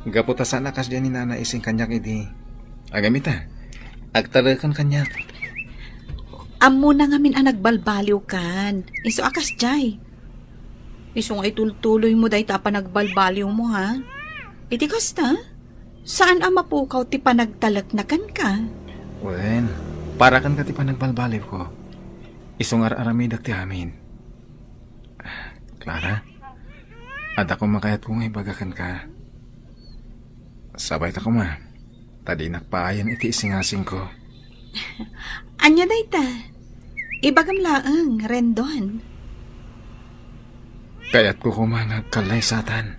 C: Gaputa sana kas dyan ni nana ising kanyak iti. Agamita, agtalakan kanyak.
F: Amo na ngamin ang nagbalbaliw kan. Iso akas jay. Iso nga itultuloy mo dahi ta pa nagbalbaliw mo ha. Iti kasta, saan ang mapukaw ti panagtalaknakan ka?
C: Wen, para kan ka ti panagbalbaliw ko. Isong aramidak ti amin. Clara, at ako makayat kong ibagakan ka. Sabay ta ko ma. Tadi nakpaayan iti isingasing ko.
F: Anya day ta? Ibagam laang, Rendon.
C: Kaya't ko kumana kalay satan.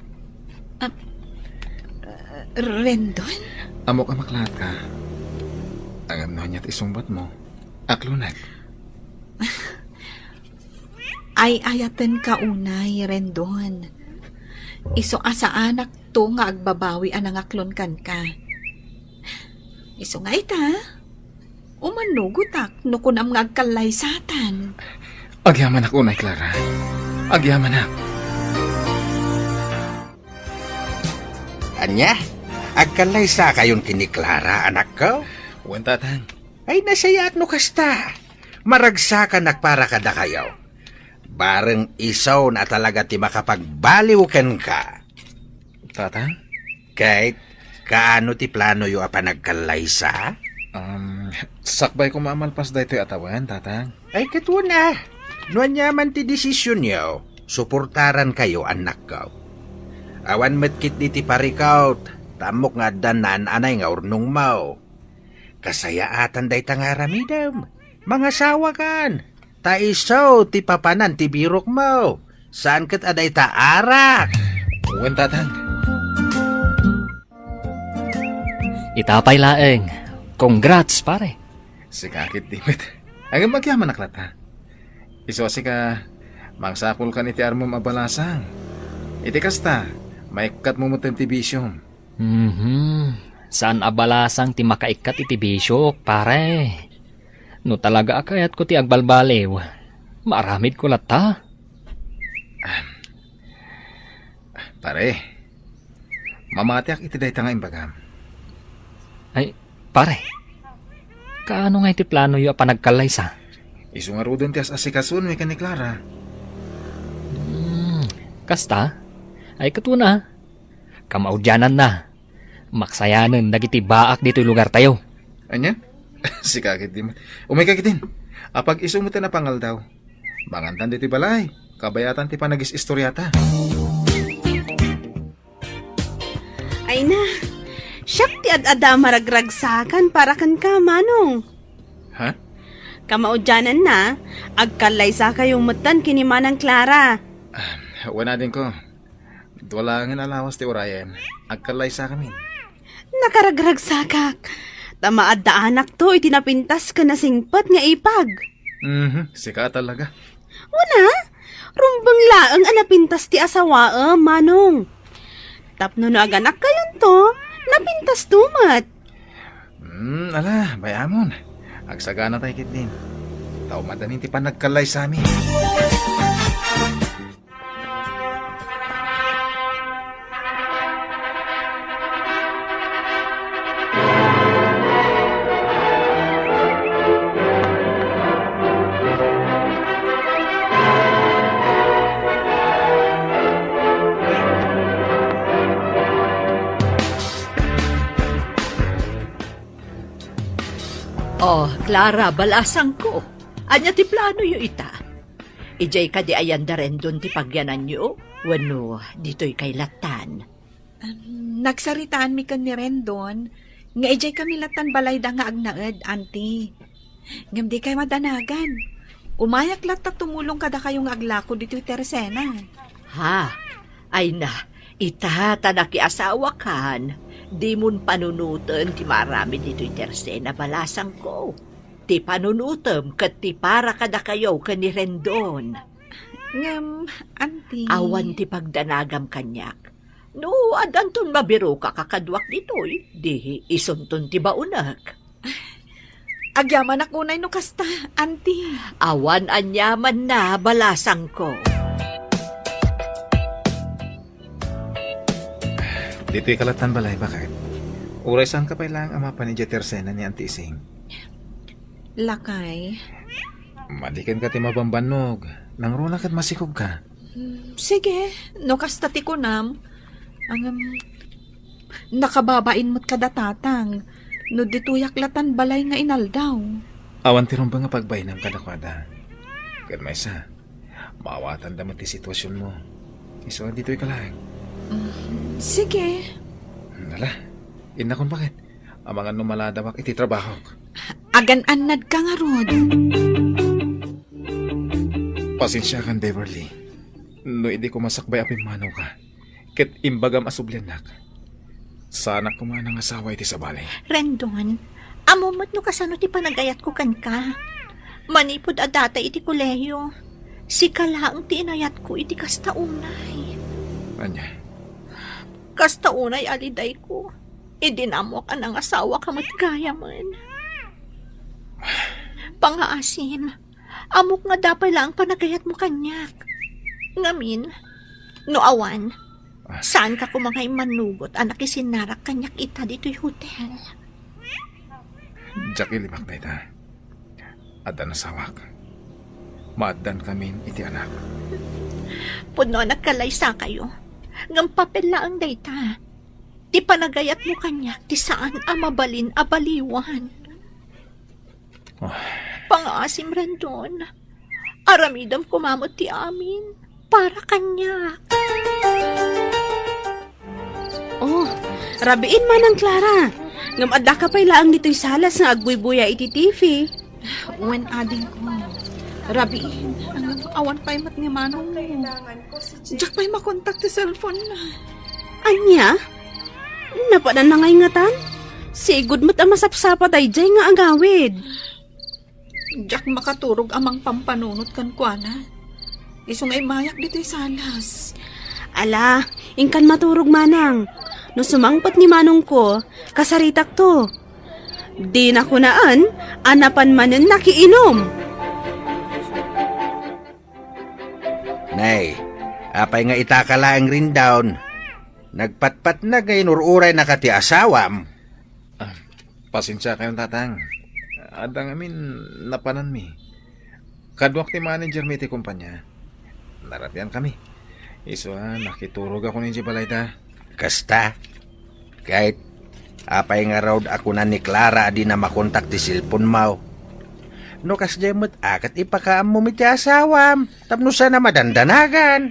F: Rendon?
C: Amok amaklat ka. Ang ano niya't isumbat mo. Aklunag.
F: Ay ayatan ka unay, Rendon. Iso asa anak to nga agbabawi anang aklon kan ka. Iso nga ita, umanugutak no kunam nga agkalay satan.
C: Agyaman ako, Nay Clara. Agyaman ako.
D: Anya, agkalay sa kayon kini Clara, anak ko?
C: Wen tatang.
D: Ay nasayaat no kasta. Maragsakan para kada kayo. Bareng isaw na talaga ti makapagbaliwken ka.
C: Tatang?
D: Kahit kaano ti plano yo apa nagkalaysa?
C: Sakbay ko maamalpas dahito atawan, tatang.
D: Ay katwa na. Nuan yaman ti desisyon yo. Suportaran kayo anak ko. Awan metkit di ti parikaut. Tamok nga danan anay nga urnong mau. Kasayaatan day tangaramidam. Mga sawa kan. Taisaw ti papanan ti birok mo. Saan kat aday taarak?
C: Wen tatang.
B: Itapay laeng. Congrats, pare.
C: Si kakit dimit. Ang magyaman naklat ha. Iso si ka mangsapul ka ni ti armo mabalasang. Iti kasta, maikat mo mo ti bisyom.
B: Saan abalasang ti makaikat iti bisyok, pare? No talaga akayat ko ti agbalbaliw. Maramid ko lata.
C: Pare, mamatiak iti day tanga imbagam.
B: Ay, pare. Kaano nga iti plano yo panagkalaysa?
C: Iso nga rudon ti asikasun may ni Clara.
B: Kasta? Ay katuna. Kamaudyanan na. Maksayanan dagiti baak dito lugar tayo.
C: Anya? Si kakit di man. Umay kakit din. Apag iso mo na pangal daw. Mangantan di ti balay. Kabayatan ti panagis istoryata.
E: Ay na, siyak ti ad-ada maragragsakan para kan ka, manong.
C: Ha?
E: Kamaudyanan na, agkalay sa kayong matan kini Manang Clara.
C: Wala din ko. Duwalangin alawas ti Orion. Agkalay sa kami.
E: Nakaragragsakak. Tamaad da anak to, itinapintas ka na singpat nga ipag.
C: Sika talaga.
E: Una, rumbang laang anapintas ti asawa, manong. Tapno na aganak kayon to, napintas tumat.
C: Ala, bayamon. Agsagana tayo kit din. Tao madanin ti panagkalay sa amin.
H: Oh, Clara, balasang ko. Anya ti plano yo ita? Ijay ka di ayan da rin dun ti pagyanan nyo? Wano, dito'y kay latan.
F: Nagsaritaan mi kan ni Rendon, nga ijay kami latan balay da nga agnaed, auntie. Ngam di kay madanagan. Umayak lata tumulong kada kayong aglako dito Teresena.
H: Ha? Ay na, ita tanaki asawa kan. Di mun panunutan ti marami dito'y tersena balasang ko. Ti panunutam kat ti para kada kayo kani Rendon.
F: Ngam, auntie.
H: Awan ti pagdanagam kanyak. No, adanton mabiro ka kakadwak dito'y. Di isunton ti baunak.
F: Agyaman ako na no kasta, auntie.
H: Awan anyaman na balasang ko.
C: Dito'y kalatan balay, bakit? Uray saan ka pa ilang ama pa ni Jetersena ni Auntie Ising?
F: Lakay.
C: Madikan ka ti mabambanog. Nang runa kat masikob ka.
F: Sige, no kasta ti kunam. Ang nakababain mo't kadatatang. No dituyak latan balay nga inaldaw.
C: Awan ti rumba nga pagbainam kadakwada. Kat may isa, maawatan damat ti sitwasyon mo. Iso dito'y kalag.
F: Sige.
C: Nala, inakon bakit? Ang mga numaladawak iti trabaho.
F: Agan-anad ka nga rod.
C: Pasensya kan, Beverly. No, hindi ko masakbay apin manaw ka. Ket imbagam asublenak. Sana kumanang asawa iti sa balay.
H: Rendon, amumot no kasano ti panagayat ko kan ka. Manipod adata iti kolehiyo. Si kalaang ti inayat ko iti kastaunay.
C: Anya,
H: Kastaunay aliday ko. Idinamok ang asawa kamat kaya man. Pangaasim, amok nga dapay lang panagayat mo kanyak. Ngamin, no awan, saan ka kumangay manugot anak isinarak kanyak ita dito'y hotel.
C: Jackie limak na ita. Adan asawak. Maadan kamin iti anak.
H: Puno nagkalaysa kayo. Ngam papel laang dayta. Ti panagayat mo kanyak, ti saan amabalin abaliwan. Pangaasim Rendon, aramidam kumamot ti amin, para kanyak.
E: Oh, rabiin man ang Clara. Ngam adda ka pa'y laang dito'y salas nga agbuy-buya iti TV.
F: When ading ko. Rabiin. Ang awan pa'y mat nga manong mo. Diyak pa'y makontak ti cellphone na.
E: Anya? Napanan na ngay ngatan? Sigud mo't ang masapsapat ay jay nga agawid.
F: Diyak makaturog amang pampanunot kan kuana. Iso nga'y mayak dito'y salas.
E: Ala, ingkan maturog manang. No sumangpat ni manong ko, kasaritak to. Di na kunaan, anapan manen nakiinom.
D: Nay, apay nga itakalaang rin down. Nagpatpat na gay nururay na kati asawam.
C: Pasensya kayong tatang. Adang amin napanan mi. Kadwak ti manager mi ti kumpanya. Naratian kami. Iso nakiturog ako ni Jibalayda.
D: Kasta, kahit apay nga raw ako na ni Clara di na makontak ti silpon mo. No kas jemot akat ipakaam mo mi ti asawam. Tapno sana madandanagan.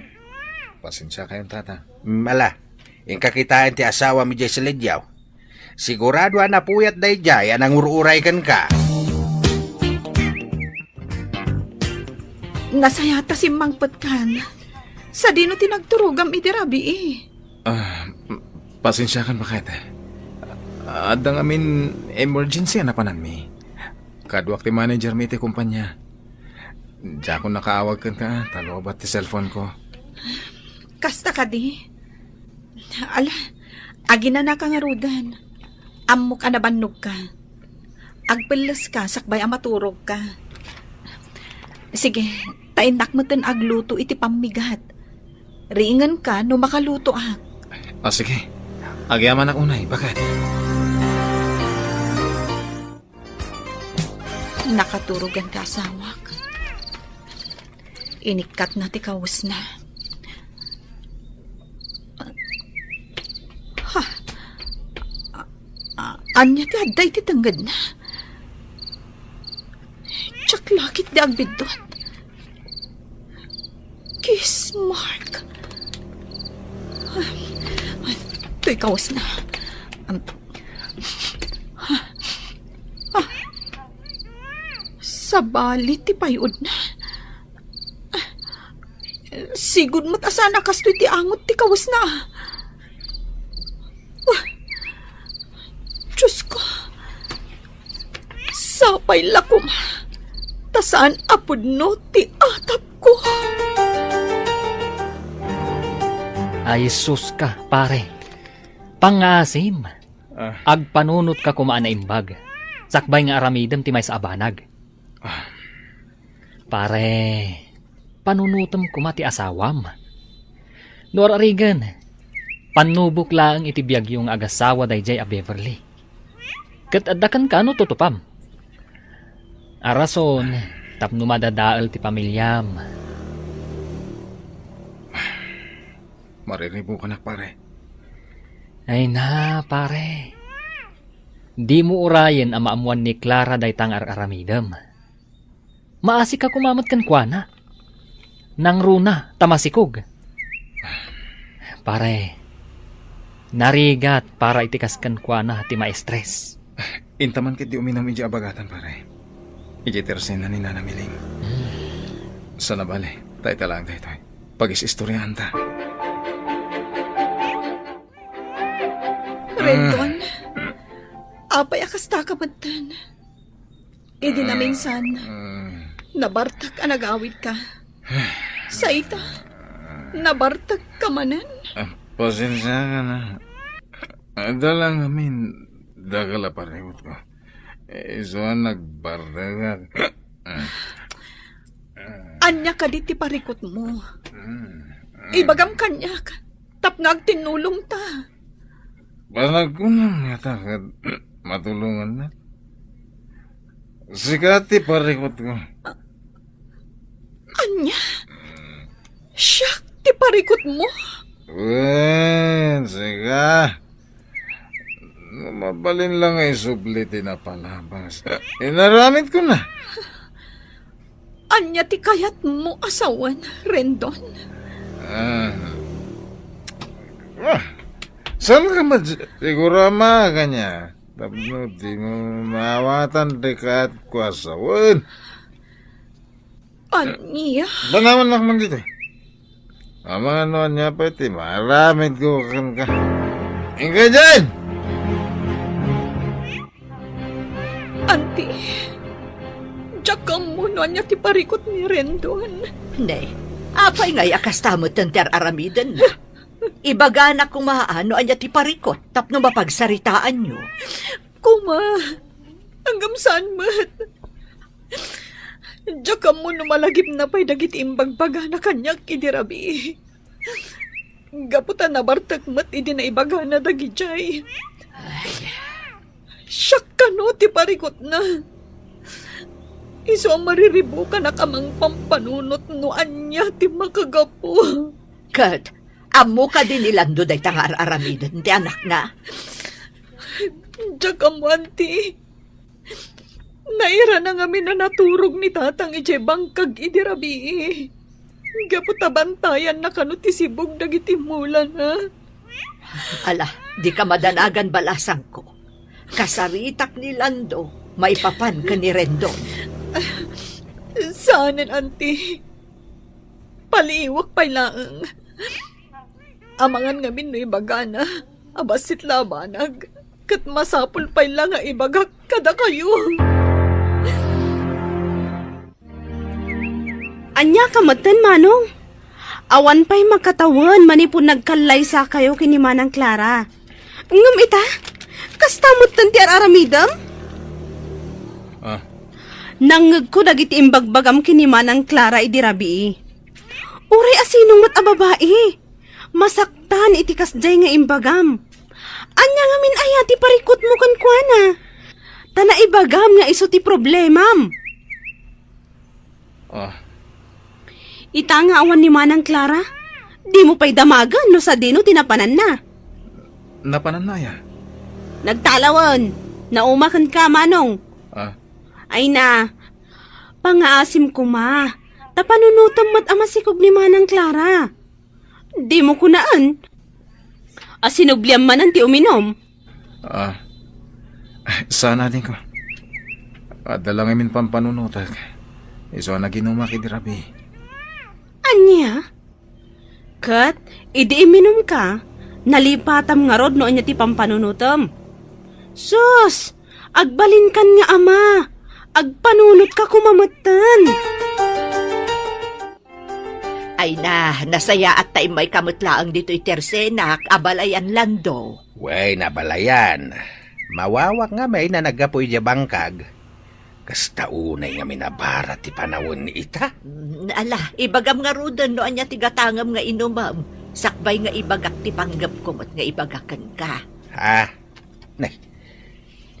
C: Pasensya kayong tatang.
D: Mala, ingkakitaan ti asawa mi jay sa ledyaw. Sigurado na puyat day jay anang ururay kan ka.
F: Nasayata si Mangpet kan. Sa dino tinagturugam iti rabi eh.
C: Pasensya kan bakit? Adang amin emergency napanan mi. Kadwak ti manager mi ti kumpanya. Diya ko nakaawag kan ka, talobat ti cellphone ko.
F: Kasta ka di. Ala, agina na ka nga rudan. Amok anabannog ka. Agpilas ka, sakbay amaturog ka. Sige, tainak mo ten agluto iti pamigat. Ringan ka no makaluto ah.
C: Sige. Agyaman ak unay, bakit?
F: Nakaturugan ka asawak. Inikat na ti kawas na. Anya ti adday ti tanggad na. Tsak lakit di agbidot. Kiss mark. To'y kawas na. Sa balit ti payod na. Sigud mo't asana kastoy ti angot ti kawas na. Sapay lakom. Tasaan apod no ti atap ko.
B: Ay sus ka, pare. Pangasim. Agpanunot ka kumaan na imbag. Sakbay nga aramidem ti may sa abanag. Pare, panunutom kuma ti asawam. Nor arigan, panubok lang itibiyag yung agasawa dayjay a Beverly. Kat addakan ka no tutupam. Arason, tapno madadaal ti pamilyam.
C: Mariribo ka na, pare.
B: Ay na, pare. Di mo urayan ang maamuan ni Clara daytang ar-aramidam. Maasi ka kumamat kan kuana. Nang runa, tamasikog. Pare, narigat para itikas kan kuana ti ma-stress.
C: Intaman kit di uminom iji abagatan, pare. Iji tersen na ni nanamiling. Sana bale, tayo talang tayo. Pag-is-istoryahan ta.
F: Rendon, apay akasta kamatan. Idi na minsan, nabartak ang nag-awit ka. Sa ita, nabartak ka manan.
C: Pasensya ka na. Dalang amin, dagala parewot ko. Isuan nagbardagan.
F: Anya ka di ti parikot mo. Ibagam kanyak, tapngag tinulong ta.
C: Panag ko nang matakad, matulungan na. Sikati parikot ko.
F: Anya? Siya, ti parikot mo?
C: Wen, sika. Mabalin lang ay subliti na palabas. Inaramit ko na.
F: Anya ti kayat mo asawan, Rendon?
C: Saan ka siguro ama kanya? Tapno di mo maawatan dekat kuasawan.
F: Anya?
C: Banaman lang man dito. Ama ano niya pa iti, maramit ko kan ka. Ingka dyan!
F: Auntie, jakam mo no anya ti parikot ni Rendon.
H: Nay, apay ngay akastamot ng ter-aramidan. Ibaganak kung maano anya ti parikot, tapno mapagsaritaan nyo.
F: Kuma, hanggang saan mat? Jakam mo no malagip na pa'y dagit imbagbaga na kanyak idirabi. Gaputan na bartak mat idi na ibaga na dagijay. Siyak ka no, ti parikot na. Iso ang mariribo ka na kamang pampanunot no anya ti makagapo.
H: Kat, amo ka din ilando day tangar aramidan ti anak na.
F: Diyak mo, auntie. Naira na nga na naturog ni tatang ije bangkag idirabi. Gaputa bantayan na kano ti sibog dagiti mulan ha.
H: Ala, di ka madanagan balasang ko. Kasaritak ni Lando, may papan ka ni Rendon.
F: Saanin, auntie? Paliiwak pa'y laang. Amangan ngamin no ibagana, abasit labanag. Kat masapul pa'y lang nga ibagak kada kayo.
E: Anya kamatan, Manong. Awan pa'y makatawan, manipon nagkalay sa kayo kini Manang Clara. Ngam ita, kastamot tanti aramidam? Nangag ko dagiti imbagbagam kini Manang Clara idirabi. Uray asinong mat ababae. Masaktan iti kasjay nga imbagam. Anya nga min ayati parikot mo kan kuana. Tana ibagam nga iso ti problemam. Ita nga awan ni Manang Clara. Di mo pa'y damagan no sa dino tinapanan na.
C: Napanan na ya?
E: Nagtalawan. Naumakan ka, Manong. Ay na. Pangaasim ko ma. Tapanunutom mat amasikog ni Manang Clara. Di mo kunaan. Asinubliam man ti uminom.
C: Sana din ko. Adalang amin pampanunutag. Iso na ginuma kidirabi.
E: Anya? Kat, idi iminom ka. Nalipatam nga rod no anya ti pampanunutom. Sus! Agbalin kan nga ama. Agpanunot ka kumamatan.
H: Ay nasaya at tayo may kamutlaang dito'y tersenak, abalayan lando.
D: Way, nabalayan. Mawawak nga may na nagapoy di bangkag. Kasta unay nga minabara ti panawon ni ita.
H: Ala, ibagam nga rudan no anya tigatangam nga inumam. Sakbay nga ibagak ti panggap ko at nga ibagakan ka.
D: Ha? Nay,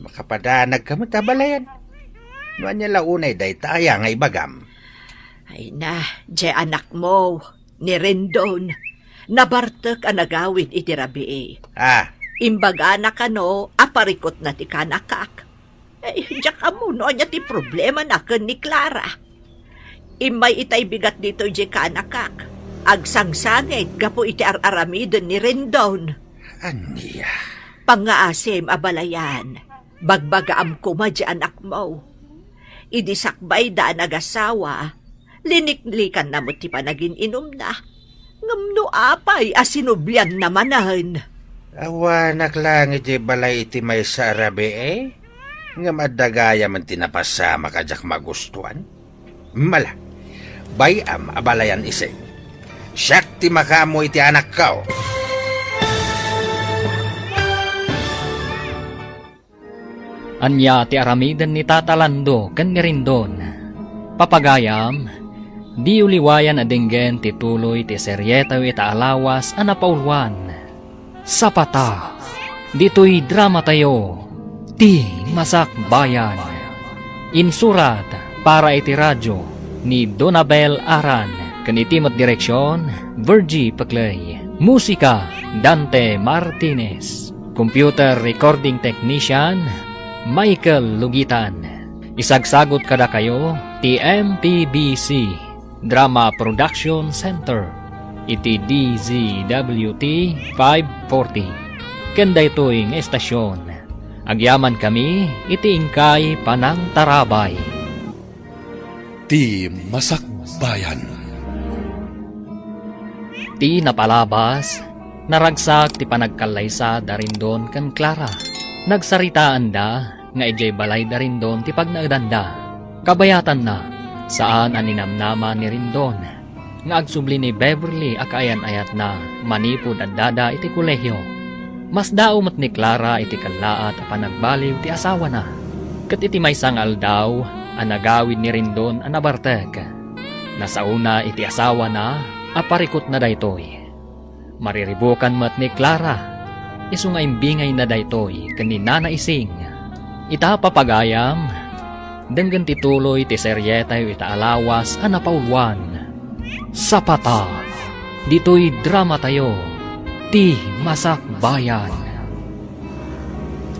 D: makapadanag ka mo tabalayan. No anya launay day taya nga ibagam.
H: Ay di anak mo, ni Rendon. Nabartek ang nagawid iti rabi.
D: Ha?
H: Imbaga na ka no, aparikot na ti kanakak. Diyak ka mo no, anya ti problema na kan ni Clara. Imay itay bigat dito di kanakak. Agsangsangit gapo iti araramidon ni Rendon.
D: Aniya?
H: Pangaasim abalayan, bagbagaam kuma di anak mo. Idisakbay da nagasawa, liniklikan na mo ti panagin inom na. Ngamno apay asinublian namanan.
D: Awanak lang iti balay iti may sa arabi Nga madagaya man tinapasama kajak magustuhan. Mala, bayam abalayan iseng. Siyak ti makamo iti anak kao.
B: Anya ti aramidan ni Tatalando ken ni Rindon. Papagayam, di uliwayan adinggen ti tuloy ti seryeta ita alawas a napaulwan. Sapata, dito'y drama tayo, ti Masak Bayan. Insurat para iti radyo ni Donabel Aran, kanitimot direksyon, Virgie Paclay. Musika, Dante Martinez. Computer recording technician, Michael Lugitan. Isagsagot kada kayo, ti MPBC Drama Production Center. Iti DZWT 540. Kanda ito'y estasyon. Agyaman kami, iti ingkay panang tarabay.
A: Ti Masak Bayan.
B: Ti napalabas, naragsak ti panagkalaysa darindon kan Clara. Nagsaritaan da, nga ijay balay darindon ti pagnaadanda. Kabayatan na, saan aninamnama ni Rindon. Nga agsubli ni Beverly akayan-ayat na manipod at dada iti kolehyo. Mas daumat ni Clara iti kalaat a panagbaliw ti asawa na. Kat iti may sangal daw, anagawid ni Rindon anabartek. Nasauna iti asawa na, aparikot na daytoy. Mariribukan mat ni Clara, isu nga imbingay na daytoy kanina na ising. Ita papagayam, denggan tituloy ti seryeta yu ita alawas a napaulwan. Sapata, dito'y drama tayo, ti Masak Bayan.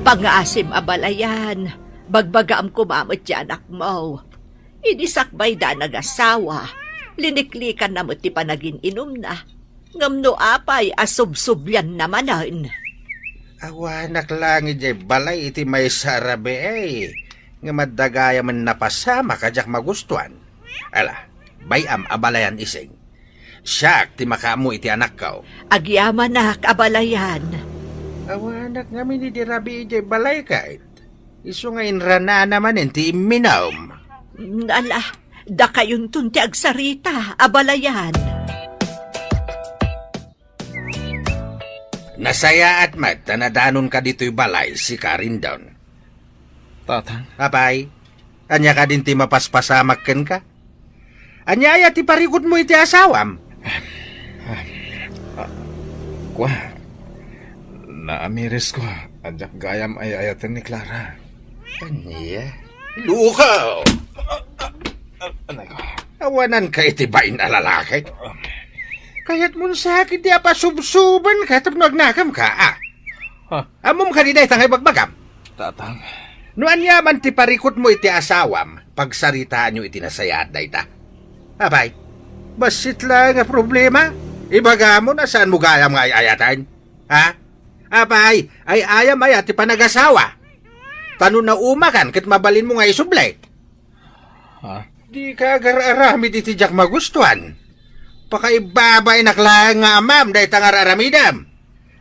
H: Pangaasim abalayan, bagbagaam kumamot di anak mo. Idisakbay da nagasawa, liniklikan na mo ti panagin inom na. Ngamno apay asubsubyan namanan.
D: Awanak lang iti balay iti may sa arabi Nga madagaya man napasama kajak magustuhan. Ala, bayam abalayan iseng. Siyak ti makamo iti anak kao.
H: Agyaman na abalayan.
D: Awanak nga minidirabi iti balay kahit. Isu nga inrana naman ti iminaw.
H: Ala, da kayong tunti agsarita, abalayan.
D: Nasaya at mat, tanadanon ka dito'y balay si Carindon.
C: Tatang,
D: Apay, anya ka din ti mapaspasamakken ka? Anya ay ti parikot mo iti asawam?
C: kwa, naamiris ko, adyak gayam ay ayatan ni Clara.
D: Anya? Lukaw!
C: Anay ko,
D: Awanan ka iti bain na lalaki. Kaya't mo sakit di apasubsuban ka tapno agnakam ka, ah. Amom ka di day tangay bagbagam.
C: tatang,
D: No anyaman ti parikot mo iti asawam, pagsaritaan nyo iti nasayat day ta. Abay, basit lang nga problema. Ibaga mo na saan mo gayam nga ayatan? Ha? Abay, ay ayam ayat ti panagasawa. Tano na umakan kat mabalin mo nga isublay.
C: ha?
D: Di ka agararami di tijak magustuhan. Pakaibabay naklang nga amam day tangar aramidam.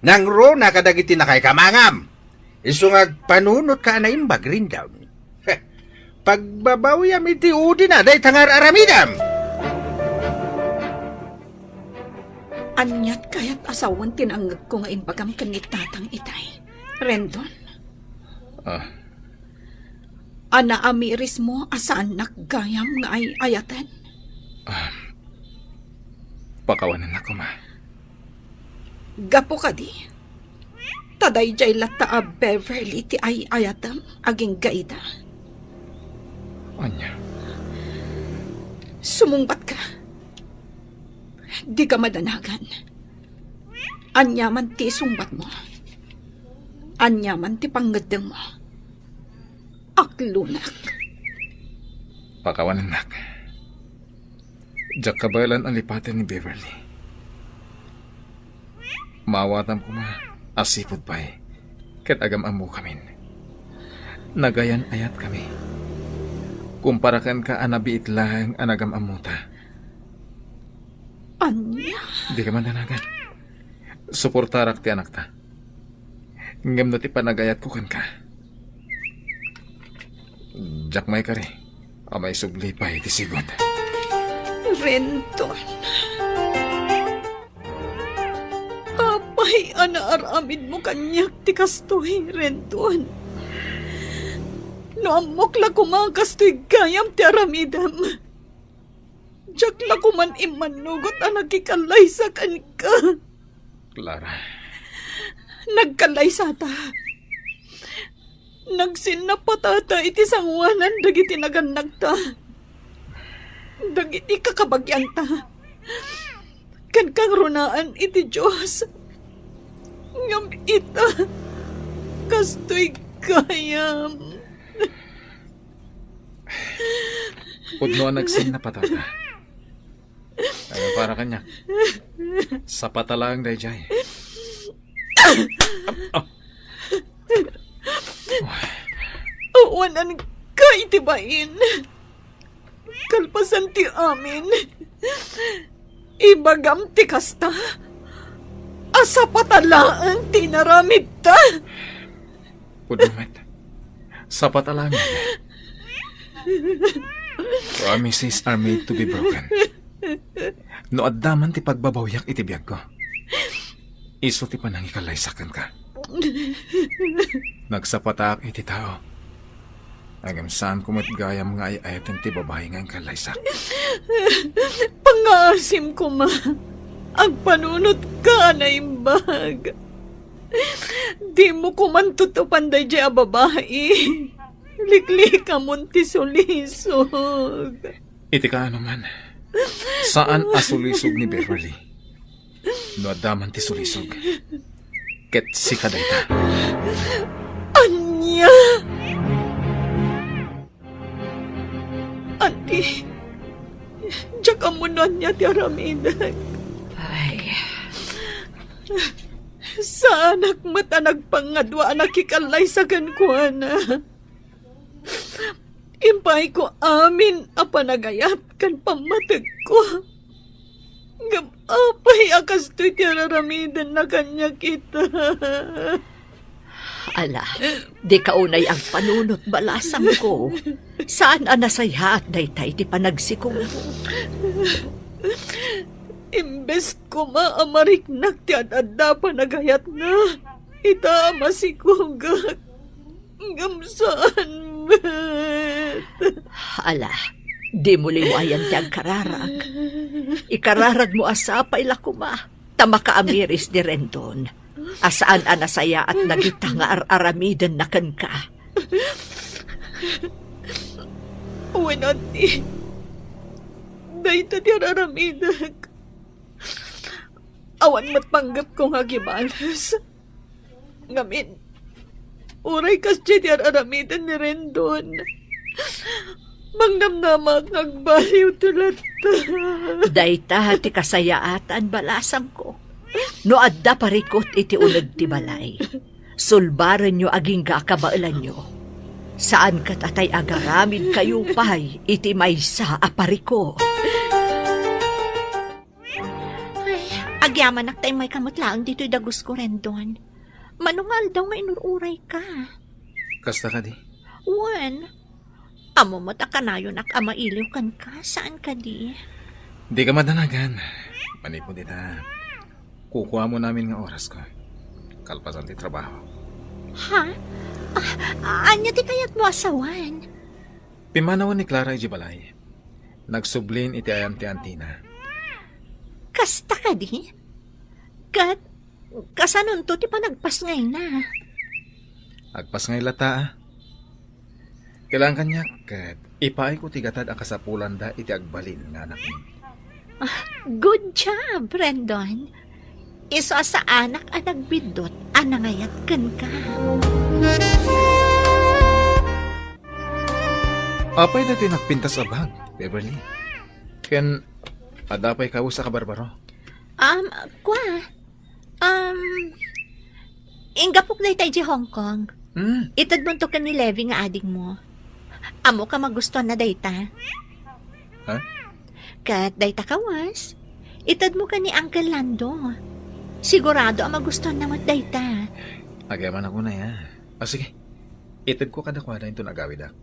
D: Nang ro na kadagiti na kay kamangam. Isu nga panunot ka na imbag rin daw. Pagbabawyam iti udi na, day tangar aramidam.
F: Anyat kaya't asawan tinanggap ko nga inbagam kanit tatang itay. Rendon,
C: Ah,
F: ana amiris mo asaan nakgayam nga ay ayatan.
C: pakawanan ako, ma.
F: Gapo ka di. Taday jay lata a Beverly ti ay ayatam aging gaida.
C: Anya,
F: Sumungbat ka. Di ka madanagan. Anya man ti sumbat mo. Anya man ti pangadang mo. Aklunak.
C: pakawanan nak. Diyak kabalan ang lipatan ni Beverly. Maawatan ko, ma. Asipod pa'y. Kat agam amo kamin. Nagayan ayat kami. Kumparakan ka anabiit lang anagam amuta.
F: Anya.
C: Di ka man danagan. Suportarak ti anak ta. Ngam na ti panagayat ko kan ka. Diyak may kari. Amay subli pa iti sigod.
F: Renton. Apay anaaramid mo kanyak ti kastoy, Renton. No amok la kumakastoy gayam ti aramidam. Diyak la kuman imanugot ang nagkikalay sa ka.
C: Clara,
F: Nagkalay sa ta. Nagsinapatata iti sangwanan dagiti naganag ta. Dagiti kakabagyan ta. Kan kang runaan iti Diyos. Ngam ita. Kastoy kayam.
C: pudno ang nagsin na patata. Ay, para kanya. Sa patalang dayjay.
F: Awanan ka itibain. Kalpasan ti amin. Ibagam ti kasta. Asa patalaan ti naramid ta.
C: Pudno met. Sa patalang. Promises are made to be broken. No addaman ti pagbabawyak iti biyag ko. Iso ti panangikalaisakan ka. Nagsapatak iti tao. Agam saan kumit gayam nga ay ayatin ti babae nga ang kalaysak.
F: Pangasim ko ma. Ang panunot ka na imbag. Di mo kumantutupan day a babae. Likli ka munti sulisog.
C: Iti ka ano man. Saan asulisog ni Beverly? No adaman ti sulisog. Ket si kadayta.
F: Anya! Ati, diyak amunan niya ti aramidag.
H: Ay,
F: Sa anak mata nagpangadwa anak ikalay sa kankuana. Impay ko amin a panagayat kan pamatag ko. Ngam apay akas to'y tiraramidan na kanya kita.
H: ala, di kaunay ang panunot balasam ko. Saan ang nasaya at daytay ti panagsikong?
F: Imbes ko maamariknak ti adada panagayat na. Ita masikugak. Ngam saan met.
H: Ala, di mo liwayan ti agkararag. Ikararag mo asapay lakuma. Tama ka amiris di Rendon. Asaan ang nasaya at nagita nga aramidan na kan ka.
F: Uwanati. Dahita ti aramidag. Awan matpanggap kong hagibalas. Ngamin, uray kasya ti aramidan ni Rendon. Mangnamnamak nagbaliw tulat.
H: Dayta ti kasayaatan balasam ko. No adda parikot iti unag ti balay. Sulbaran nyo aging kakabailan nyo. Saan kat atay agaramid kayo pay iti maysa apariko. Ay, agyaman tayo may kamutlaang dito'y dagus ko Rendon. Manungal daw nga inururay ka.
C: Kasta ka di?
H: Juan, Amo mata kanayon ak amailiw kan ka. Saan ka di?
C: Di ka madanagan. Manipod ita. Kukuha mo namin nga oras ko. Kalpasan ti trabaho.
H: Ha? Anya ti kayat mo asawan?
C: Pimanawan ni Clara Ijibalay. Nagsublin iti ayam ti Antina.
H: Kasta ka di? Kasanon to ti panagpas ngay na.
C: Agpas ngay lata ah. Kailangan kanya kat ipaay ko tigatad ang kasapulan da iti agbalin nga anak ni.
H: Good job, Brandon. Iso sa anak ang nagbidot, anangayat kan ka.
C: Apay dati nagpintas sa bag, Beverly. Ken, adapay ka sa kabarbaro.
H: Kwa? Ingapok na itay di Hong Kong. Itad mo to ka ni Levi nga ading mo. Amo ka magusto na dayta.
C: Ha?
H: Kat dayta kawas. Itad mo ka ni Uncle Lando. Sigurado ang magusto na mat dayta.
C: Agaman ako na ya. Sige. Itid ko kadakwada ito nagawid ak.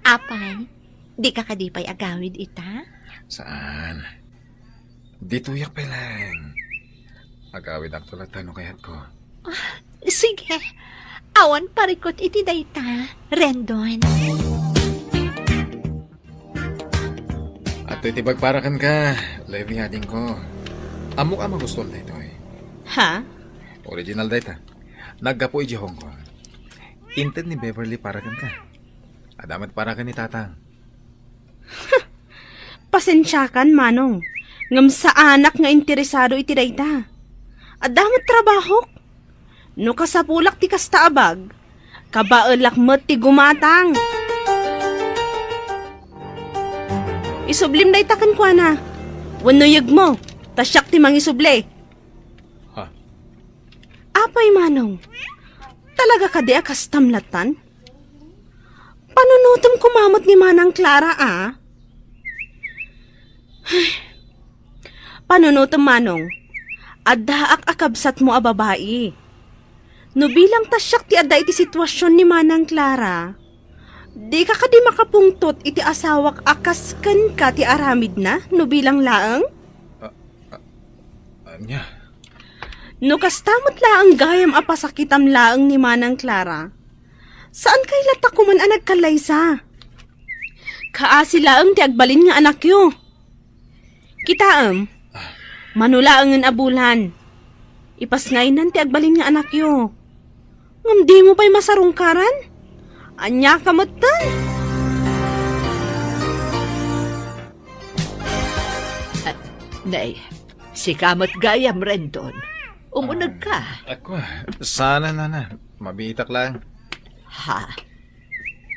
H: Apay, di ka kadipay agawid ita?
C: Saan? Dito yak pa lang. Agawid ak tulad tano kayat ko.
H: Sige, awan parikot iti dayta, Rendon.
C: At ito itibagparakan ka, Levi hading ko. Amo ka maguston na ito eh.
E: Ha?
C: Original data. Naggapo iji Hong Kong. Inted ni Beverly parakan ka. Adamat parakan ni Tatang.
E: Pasensyakan, Manong. Ngam sa anak nga interesado iti dayta. Adamat trabaho. No kasapulak ti kasta abag. Kabaelak met ti gumatang. Isublim dayta kan kwa na. Wanuyag mo. Tasyak ti mangisuble.
C: Ha?
E: Apay, Manong. Talaga ka di akas tamlatan? Panunutom kumamot ni Manang Clara, ah? Panunutom, Manong. Addaak akabsat mo a babae. No bilang tasyak ti adda iti sitwasyon ni Manang Clara, di ka kadi makapungtot iti asawak akas ken ka ti aramid na no bilang laeng?
C: Anya?
E: No kastamot laang gayam apasakitam laeng ni Manang Clara. Saan kay latak kuman anak kalaysa? Kaasi laeng ti agbalin nga anak yo. Kitaem, manulaeng nga abulan. Ipasngaynan ti agbalin nga anak yo. Ngam di mo pa'y masarungkaran? Anya kamutan?
H: Nay, si kamat gayam, Rendon. Umunag ka.
C: Ako, sana na. Mabitak lang.
H: Ha?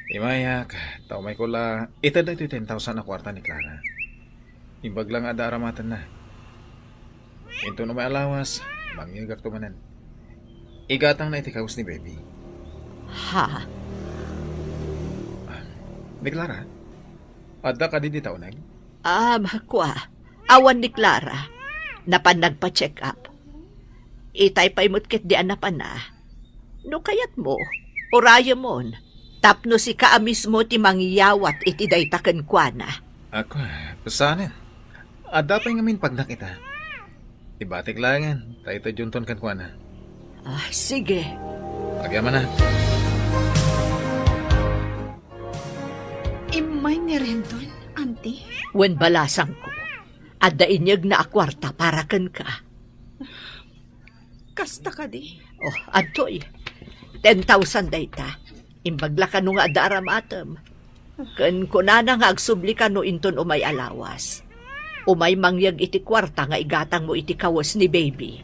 C: Imayak, taumay ko lang. Itad na ito 10,000 na kwarta ni Clara. Imbag lang ada aramatan na. Ito na may alawas, mangyagak tumanan. Igatang na itikaws ni baby.
H: Ha?
C: Ni Clara, adda ka di taunag?
H: Kwa. Awan ni Clara. Napan nagpa-check up. Itay pa'y mutkit di anapan na. No kayat mo, oraya mon. Tapno si kaamis mo ti mangyawat iti daytaken kwa na.
C: Ako, pasanin. Adda pa ngamin pag nakita. Ibatik langan, tayo ito junton kan kwa na.
H: Sige.
C: Agyaman na.
F: Imay ni Rendon, auntie.
H: Wen balasang ko. Adda inyag na akwarta para ken ka.
F: Kasta ka di.
H: Adtoy. 10,000 dayta. Imbagla ka no nga adda aramatem. Ken kunana nga agsubli ka no inton umay alawas. Umay mangyag iti kwarta nga igatang mo iti kawas ni baby.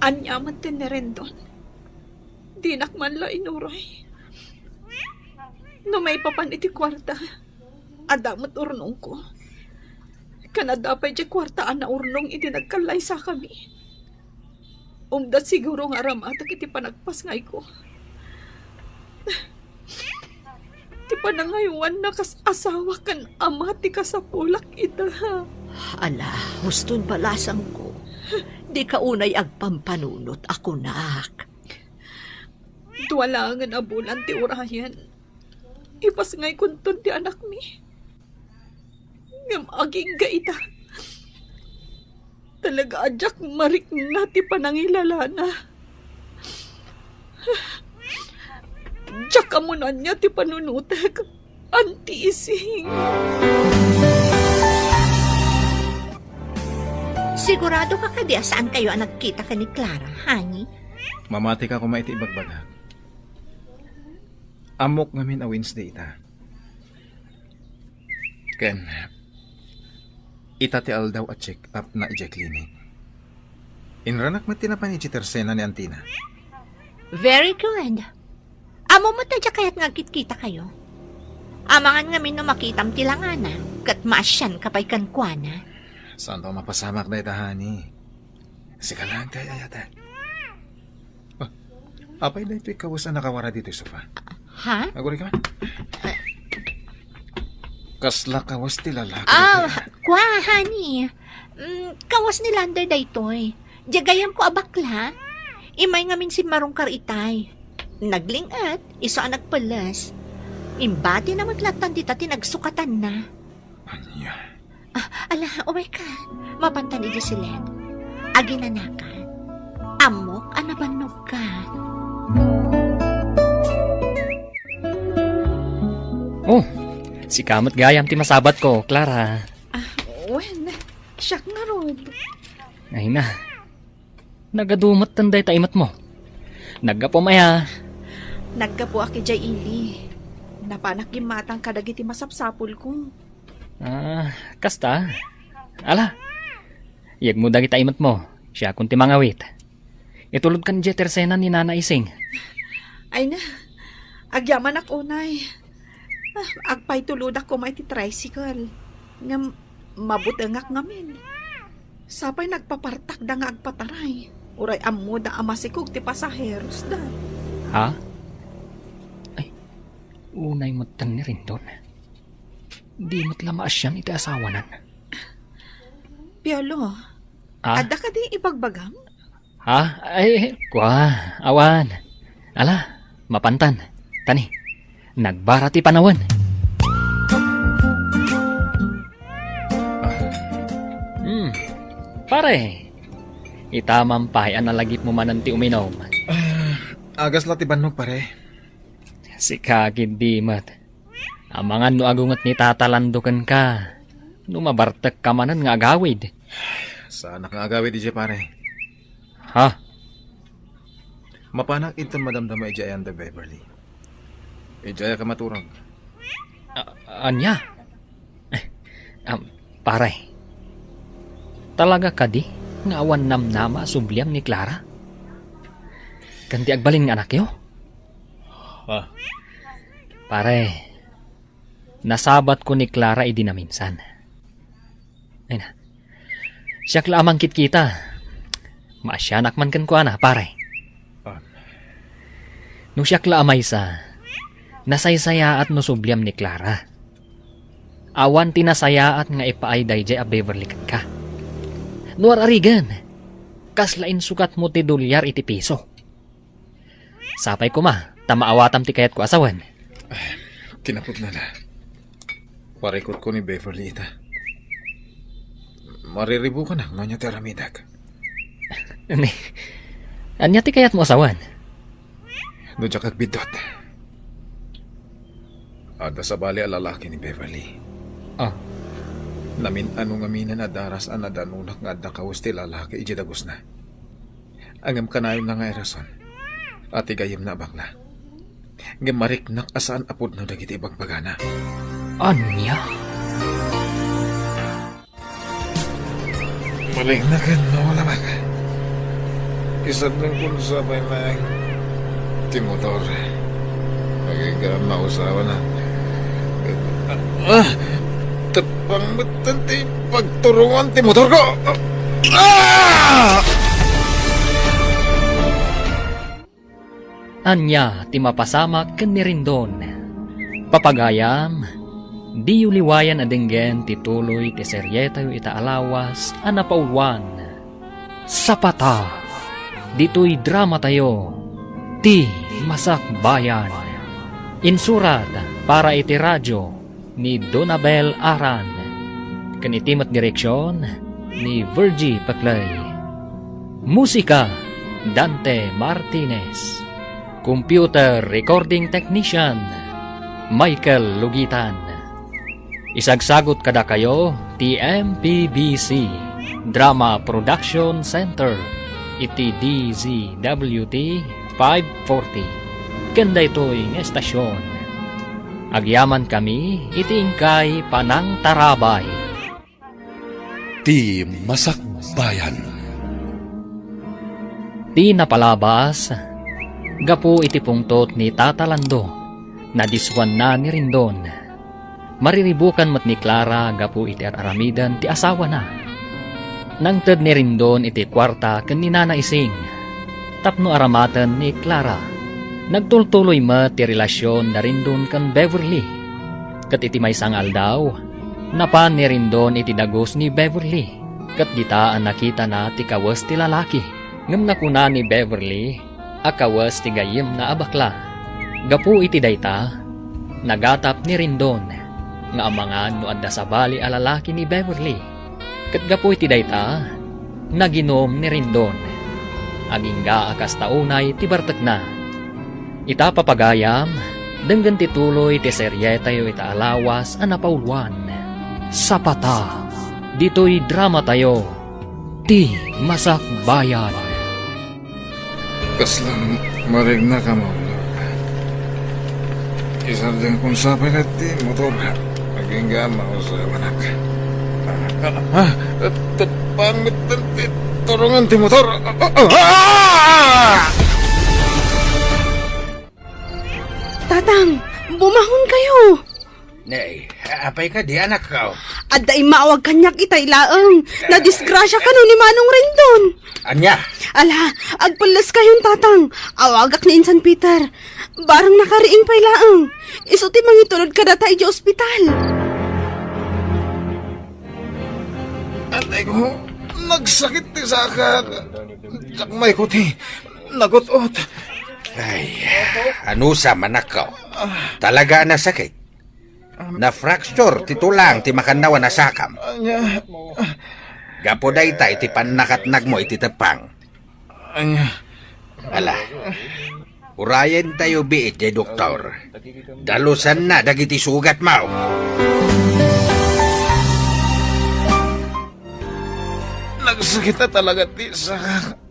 F: Anyaman din ni Rendon. Di nakman la inuray. No may papan iti kwarta. Adamot urnong ko. Kanadapay di kwarta na urnong iti nagkalay sa kami. Umda siguro nga ramatak iti panagpas ngay ko. Ti panangayuan na kas asawa kan ama ti kasapulak ita.
H: Ala, huston balasang ko. Di ka unay agpampanunot ako nak.
F: Iwalangan abulan ti urayan. Ipas ngay kuntun ti anak mi. Ngam aging gaita. Talaga adyak marik na ti panangilala na. Diyak amunan niya ti panunutek. Anti ising.
H: Sigurado ka kadi saan kayo ang nagkita ka ni Clara, honey?
C: Mamati ka kumaiti ibagbaga. Amok ngamin a Wednesday ita. Ken, ita ti aldaw at check up na ija clinic. Inranak mati na pa ni Chitersena ni Antina.
H: Very good. Amo mo tadya kaya't nagkita kayo. Amangan ngamin no makitam tilangana, kat maasyan kapay kankwana.
C: Saan daw mapasamak na itahani? Sige lang tayo ayata. Apay na ito'y kawasan nakawara dito sa sofa.
H: Ha?
C: Aguri ka man. Kasla kawas ti lalaki.
H: Kwa, honey. Kawas ni Lander daytoy. Jagayam ko abakla. Imay ngamin si Marong Karitay. Naglingat, iso ang nagpalas. Imbati na matlatan dita tinagsukatan na.
C: Anya.
H: Ala, oh my God. Mapantan ni Giselen. Aginanakan. Amok, anabanog ka.
B: Oh, si kamot gayam ti masabat ko, Clara.
F: Wen, siyak na rod.
B: Ay na. Nagadumat tanday taimat mo. Nagapumaya.
F: Naggapo aki jay ili. Napanak gimatang kadagiti masapsapul ko.
B: Kasta. Ala. Yag mo dagit taimat mo. Siya kung ti mangawit. Itulod kan Jetersena ni Nana Ising.
F: Ay na, agyaman ak unay. Agpay tulod ako may ti tricycle. Nga mabutengak ngamin. Sapay nagpapartak da nga agpataray. Uray ammo da amasikog ti pasaheros da.
B: Ha? Ay, unay mo tan ni rin doon. Di mo't lamaas yan iti asawanan.
F: Piolo, ada ka di ibagbagam?
B: Ha? Ay, kwa, awan. Ala, mapantan. Tani, nagbara ti panawan. Pare, itamampayan na lagip mo manan ti uminom.
C: Agas lati banog pare.
B: Si kagid di mat. Amangan no agungat ni tatalandukan ka. No mabartek ka manan nga agawid.
C: Sana kang agawid di pare.
B: Ha?
C: Mapanak inton madamdama ijayan da Beverly. Ijaya ka maturag.
B: Anya? Pare. Talaga ka di? Nga awan namnama subliam ni Clara? Ganti agbalin nga anak yo?
C: Ha?
B: Pare, nasabat ko ni Clara idi na minsan. Ay na. Siyak lamang kita. Maasyanak man kan ko ana, pare. No siyak lamay sa nasaysaya at no subliam ni Clara. Awan tinasaya at nga ipaay dayjay a Beverly ka. Nuar arigan, kaslain sukat mo ti dolyar iti piso. Sapay ko ma, tamaawatam ti kayat ko asawan.
C: Kinapot na la. Parikot ko ni Beverly ita. Mariribu ka na, nganya ti aramidag.
B: Anya ti kayat mo asawan?
C: Dudya kag bidot. Ada sa bali a lalaki ni Beverly. Namin ano nga minan na daras an nadanunak nga adda kawas ti lalaki iji dagos na. Angam kanayon na nga erason. At igayim na bakla. Gimariknak asaan apod no dagiti ibagbagana.
B: Anya?
C: Maling na kan no wala baka. Isad ng kung sabay lang. Timotor. Magigam na usawa na. Tapang matanti pagturuan ti motor ko.
B: Anya ti mapasamak ken ni Rindon. Papagayam, di uliwayan adenggen ti tuloy ti seryeta yu itaalawas anapauwan. Sapata, dito'y drama tayo, ti Masak Bayan. Insurat para iti radyo ni Donabel Aran. Kanitimat direksyon ni Virgie Paclay. Musika Dante Martinez. Computer recording technician Michael Lugitan. Isagsagot kada kayo TMPBC Drama Production Center iti DZWT 540. Kanda ito'y ng estasyon. Agyaman kami iti ingkay Panang Tarabay.
A: Ti Masak Bayan.
B: Ti napalabas gapu iti pungtot ni Tata Lando na diswan na ni Rindon. Mariribukan mat ni Clara gapu iti aramidan ti asawa na. Nangted ni Rindon iti kwarta ken ni Nana Ising. Tapno aramatan ni Clara. Nagtultuloy mat ti relasyon na Rindon ken Beverly. Ket iti maysang aldaw, napan ni Rindon iti dagos ni Beverly. Ket ditaan nakita na ti kawas ti lalaki. Ngem nakuna ni Beverly, akawas ti gayem na abakla. Gapu iti dayta, nagatap ni Rindon nga amangan no adda sa bali a lalaki ni Beverly. Ket gapu iti dayta, naginom ni Rindon. Agingga akas taunay ti bartek na. Ita papagayam, denggan ti tuloy ti seryeta yo ita alawas a napauluan. Sapata, dito'y drama tayo, ti Masak Bayan.
C: Kaslang marigna ka mo. Isardeng kung sapay na ti motor. Naging gama ko sa manak. Pangit na ti turungan ti motor.
E: Tatang, bumahon kayo.
D: Nay, apay ka di anak ka.
E: Adda maawag kanyak itay laeng. Nadisgrasya ka no ni Manong Rendon.
D: Anya,
E: Ala, agpalas kayon tatang. Awagak ni Insan Peter. Barang nakariing pay laeng. Isuti mangitulod ka data iti ospital.
C: Anay ko, nagsakit ti sakit. Sakmay ko ti, nagutot.
D: ay, ano sa manak ka? Talaga na sakit. Na-fracture, ti tulang, ti makanawa na sakam.
C: Anya,
D: Gapo dayta, iti panakatnag mo, iti tepang.
C: anya.
D: Ala, urayan tayo biit, jay doktor. Dalusan na, dagiti sugat mo.
C: Nagsakit na talaga ti sakit.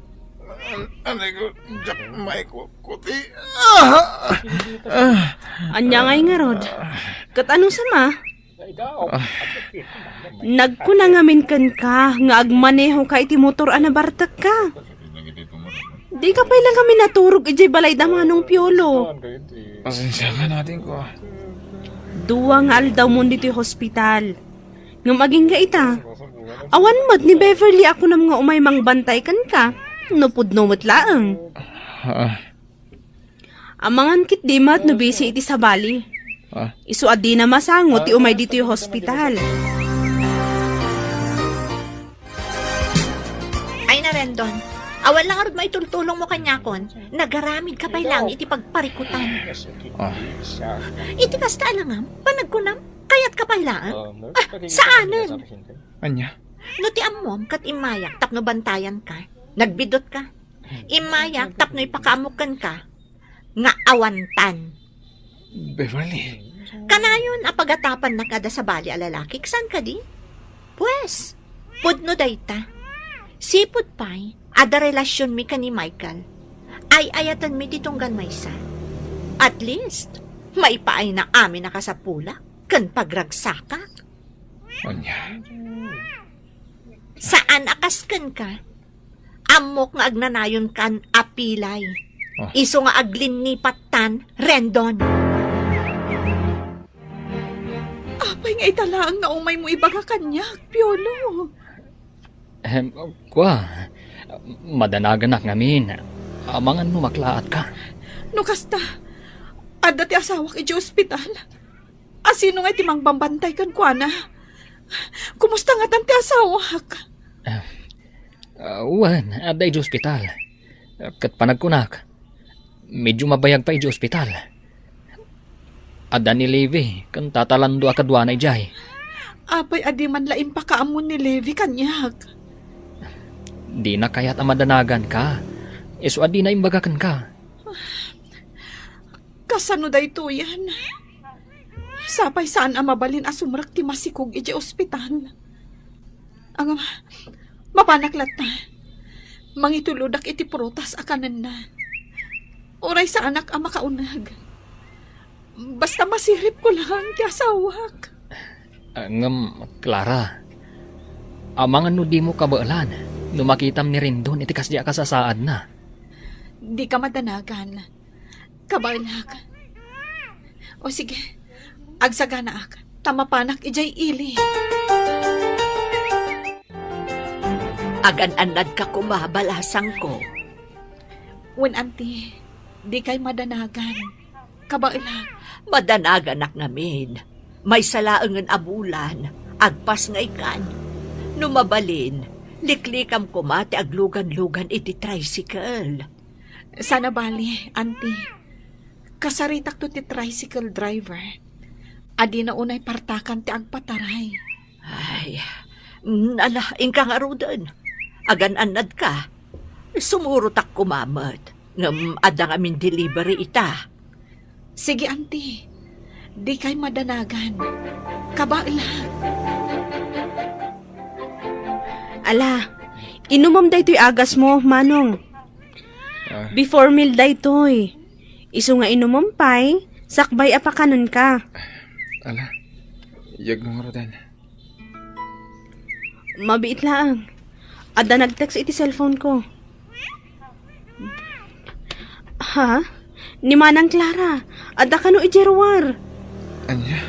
C: Anay ko, sakmay ko kuti.
E: Anya ngay nga rod. Kat ano sama? Nagkunangamin kan ka, nga agmaneho ka iti motor ana bartak ka. Di ka pa lang kami naturog ijay balay damanong piolo.
C: Pasensya ka natin ko.
E: Duwang aldaw mo dito yung hospital. Nga maging ka ita. Awan mat ni Beverly ako nam nga umay mang bantay kan ka. Nupudno mo't laang. Amangan kit di mat no busy iti sa bali. Isu adi na masangot ti umay dito yung hospital.
H: Ay na Rendon, awan lang arod maitultulong mo kanyakon. Nagaramid ka pa'y lang iti pagparikutan. Iti kasta alangam, panagkunam, kayat ka pa'y lang. Saanan?
C: Anya?
H: No ti amom kat imayak tapno bantayan ka. Nagbidot ka. Imayak tapno ipakaamukan ka. Nga awantan.
C: Beverly.
H: Kanayon apagatapan na kada sa bali a lalaki. Ksan ka di? Pues, pudno dayta. Sipud pa'y, ada relasyon mi ka ni Michael. Ay ayatan mi ditong ganmaysa. At least, maipaay na amin nakasapula. Kan pagragsakak.
C: Anya?
H: Saan akasken ka? Amok nga agnanayon kan apilay. Iso nga aglin ni Patan, Rendon.
F: Apay nga italaang na umay mo ibaga kanyak, Piolo.
B: Kwa, madanaganak ngamin. Amangan mo maklaat ka.
F: No kasta, adda ti asawak iti ospital. Asino nga timang bambantay kan kwa na? Kumusta nga tan ti asawak?
B: Wan, aday di ospital. Kat panagkunak. Medyo mabayag pa iti ospital. Ada ni Levi, kan tatalando akadwa na ijay.
F: Apay adi man laim pa kaamon ni Levi kanyak.
B: Di na kaya't amadanagan ka. Iso adi na imbagakan ka.
F: Kasano da ito yan? Sapay saan ang mabalin asumrak ti masikog iti ospital. Ang mapanaklat na. Mangituludak iti prutas akanan na. Oray sa anak ang makaunag. Basta masirip ko lang ti asawak.
B: Clara. Amang ano di mo kabaalan. Numakitam ni Rendon iti kasya kasasaad na.
F: Di ka madanagan. Kabalak. O sige, agsagana ak. Tamapanak ijay ili.
H: Agan-anad ka kumabalasang ko.
F: Wen auntie, di kay madanagan. Kabalak.
H: Madanagan anak namin. May salaangan abulan, agpas nga ikan. Numabalin, liklikam kumati aglugan-lugan iti tricycle.
F: Sana bali, auntie. Kasaritak to ti tricycle driver. Adi na unay partakan ti agpataray.
H: Ay, ingka nga rudan. Agan-anad ka. Sumurutak kumamat. Ngam adang amin delivery ita.
F: Sige, auntie. Di kay madanagan. Kabalak.
E: Ala, inumam da ito'y agas mo, Manong. Before meal da ito'y. Iso nga inumam pa'y, sakbay apakanon ka.
C: Ala, yag mo nga rodan.
E: Mabiit lang. Ada nag-text iti cellphone ko. Ha? Ni Manang Clara. Ada ka no ijerwar.
C: Anya?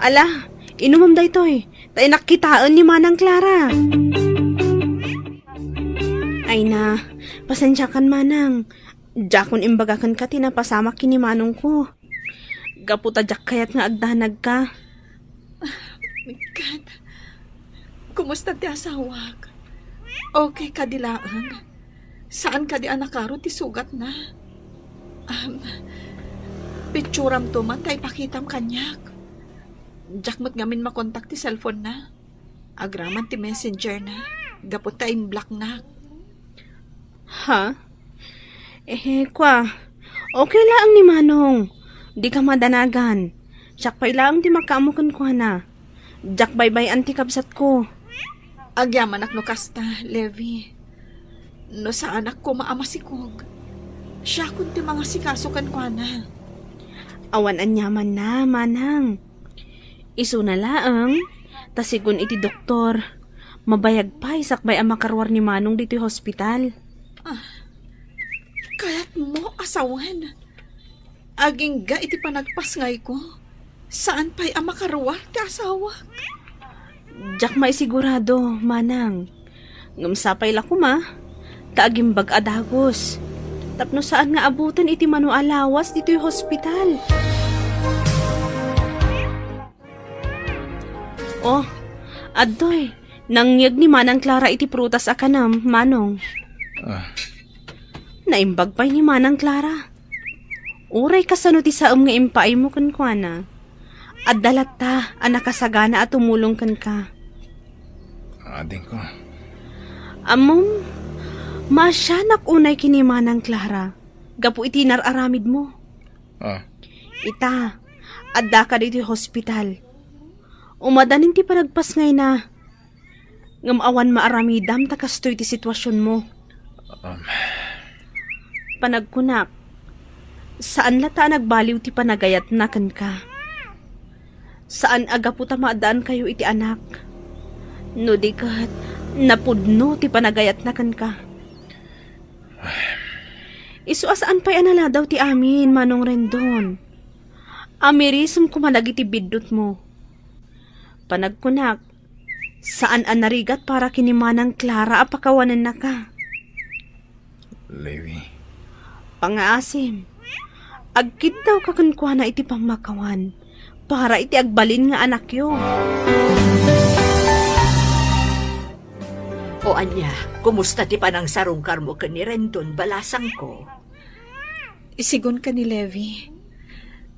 E: Ala, inumam da ito'y. Tayo nakitaan ni Manang Clara. Ay na, pasensya kan Manang. Jakon imbagakan ka tinapasamak kini Manong ko. Gaputa jak kayat nga agdanag ka.
F: My God. Kumusta ti asawak? Okay ka dilaan? Saan ka di anakaro ti sugat na? Picturam to man tay pakitam kanyak. Jakmat ngamin makontak ti cellphone na. Agraman ti messenger na. Gapot tayong black na.
E: Ha? Kwa. Okay lang ni Manong. Di ka madanagan. Sakpay lang ti makamukan ko na. Jak bye-bye anti kabsat ko.
F: Agyaman ak no kasta, Levi. No sa anak ko maamasikog. Siya kun ti mga sikasukan ko na.
E: Awan anyaman na, Manang. Isu na laang. Tasigon iti doktor. Mabayag pa sakbay ang makarwar ni Manong dito hospital.
F: Kaya't mo asawan. Aging ga iti panagpasngay ko. Saan pa'y ang makaruwar ti asawa?
E: Jak may sigurado, Manang. Ngamsapay la kuma. Taagimbag adagos. Tapno saan nga abutan iti manualawas dito'y hospital. Oh, adtoy. Nangyag ni Manang Clara iti prutas akanam, Manong. Naimbag pa'y ni Manang Clara. Uray kasano ti saam nga impaay mo kankwana. At dalat ta, anak kasagana at tumulong kan ka.
C: Ading ko.
E: Amom, masyanak unay kini Manang Clara. Gapu iti nararamid mo. Ita, adda ka dito hospital. Umadanin ti panagpas ngay na. Ngamawan maaramidam takastoy ti sitwasyon mo. Panagkunak, saan lata nagbaliw ti panagayat na kan ka? Saan aga po tamadaan kayo iti anak? No di kat, napudno ti panagayat na kan ka. Isu asaan pa'y anala daw ti amin, Manong Rendon. Amirism kumalag iti bidot mo. Panagkunak, saan anarigat para kini Manang Clara apakawanan na ka?
C: Levi.
E: Pangaasim, agkid daw kakunkwa na iti pamakawan para iti agbalin nga anak yo.
H: O anya, kumusta ti panang sarungkar mo ka ni Rendon balasang ko?
F: isigon ka ni Levi.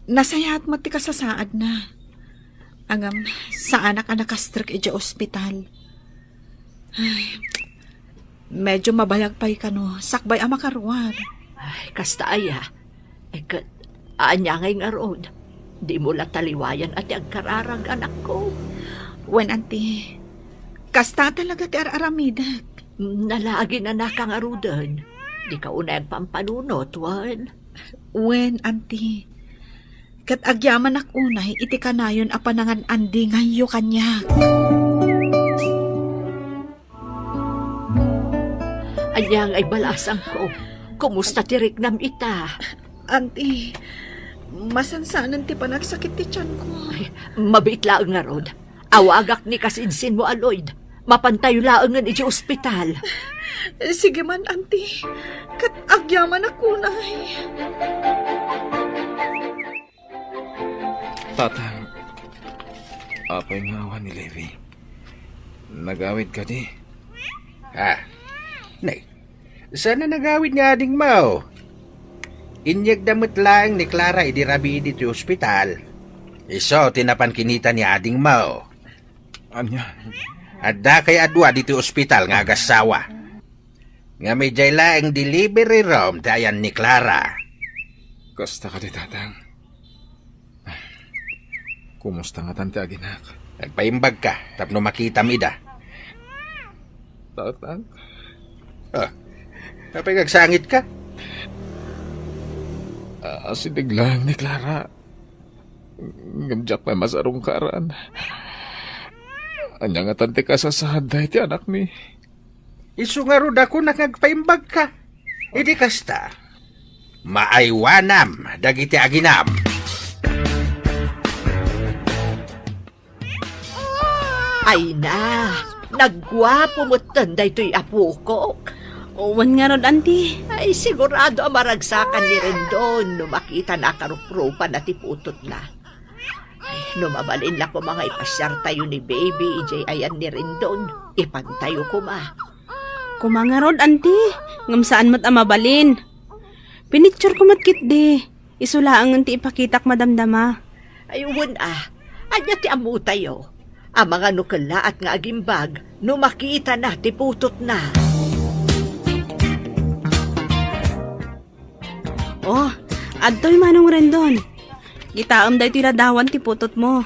F: Nasayaat mati ka sa saad na. Angam, sa anak-anak kastrik ija ospital. Ay, medyo mabayag pa'y ka no, sakbay ama karwar.
H: Ay, kasta aya. Ay, anya ngay nga roon. Di mo la taliwayan at ang kararang anak ko.
F: Wen, auntie, kasta talaga ti araramidak.
H: Nalagi na nakangarudan. Di ka unay pampanunot, Wan.
F: Wen, auntie, kat agyaman ak unay, iti kanayon apanangan andi ngayo kanya.
H: Anyang ay balasang ko. Kumusta tirik nam ita?
F: Auntie, masansanan ti panagsakit ti tiyan ko.
H: Ay, mabit laang nga rod. Awagak ni kasinsin mo, Aloyd. Mapantayo laang nga iti ospital.
F: Sige man, auntie, kat agyaman ak unay.
C: Tatang, apay nga awan ni Levi. Nagawid ka di.
D: Ha? Nay, sana nagawid nga ading mao. Inyag damot lang ni Clara idirabi dito ospital. Iso, tinapan kinita ni ading mao.
C: Anya,
D: Adda kay adwa dito ospital nga agasawa. Nga may jayla ang delivery room dayan ni Clara.
C: kasta ka di tatang. Kumusta nga tante aginak?
D: Nagpaimbag ka, tapno makita mida.
C: Tatang?
D: Kapag nagsangit ka?
C: Asidig lang ni Clara. Ngamjak may masarong karan. Anya nga tante ka sa sahaday ti anak mi.
D: Isu nga rod ako nagpaimbag ka. Idi kasta. Maaywanam, dagiti aginam.
H: Ay na, nagwapo mo tanday to'y apo ko.
E: Wan nga rod, auntie.
H: Ay, sigurado ang maragsakan ni Rendon no makita na karuprupan na tiputot na. Ay, numabalin lang ko mga ipasyar tayo ni baby, ijay ayan ni Rendon. Ipantayo ko ma.
E: Kumanga rod, auntie. Ngam saan mat amabalin. Pinicture ko mat kit di. Isulaang ang ti ipakitak madamdama.
H: Ay, anya ti amu tayo. Ang mga nukala at nga agimbag, no makita na, tiputot na.
E: Oh, adto'y manong Rendon. Gitaam day tiladawan ti putot mo.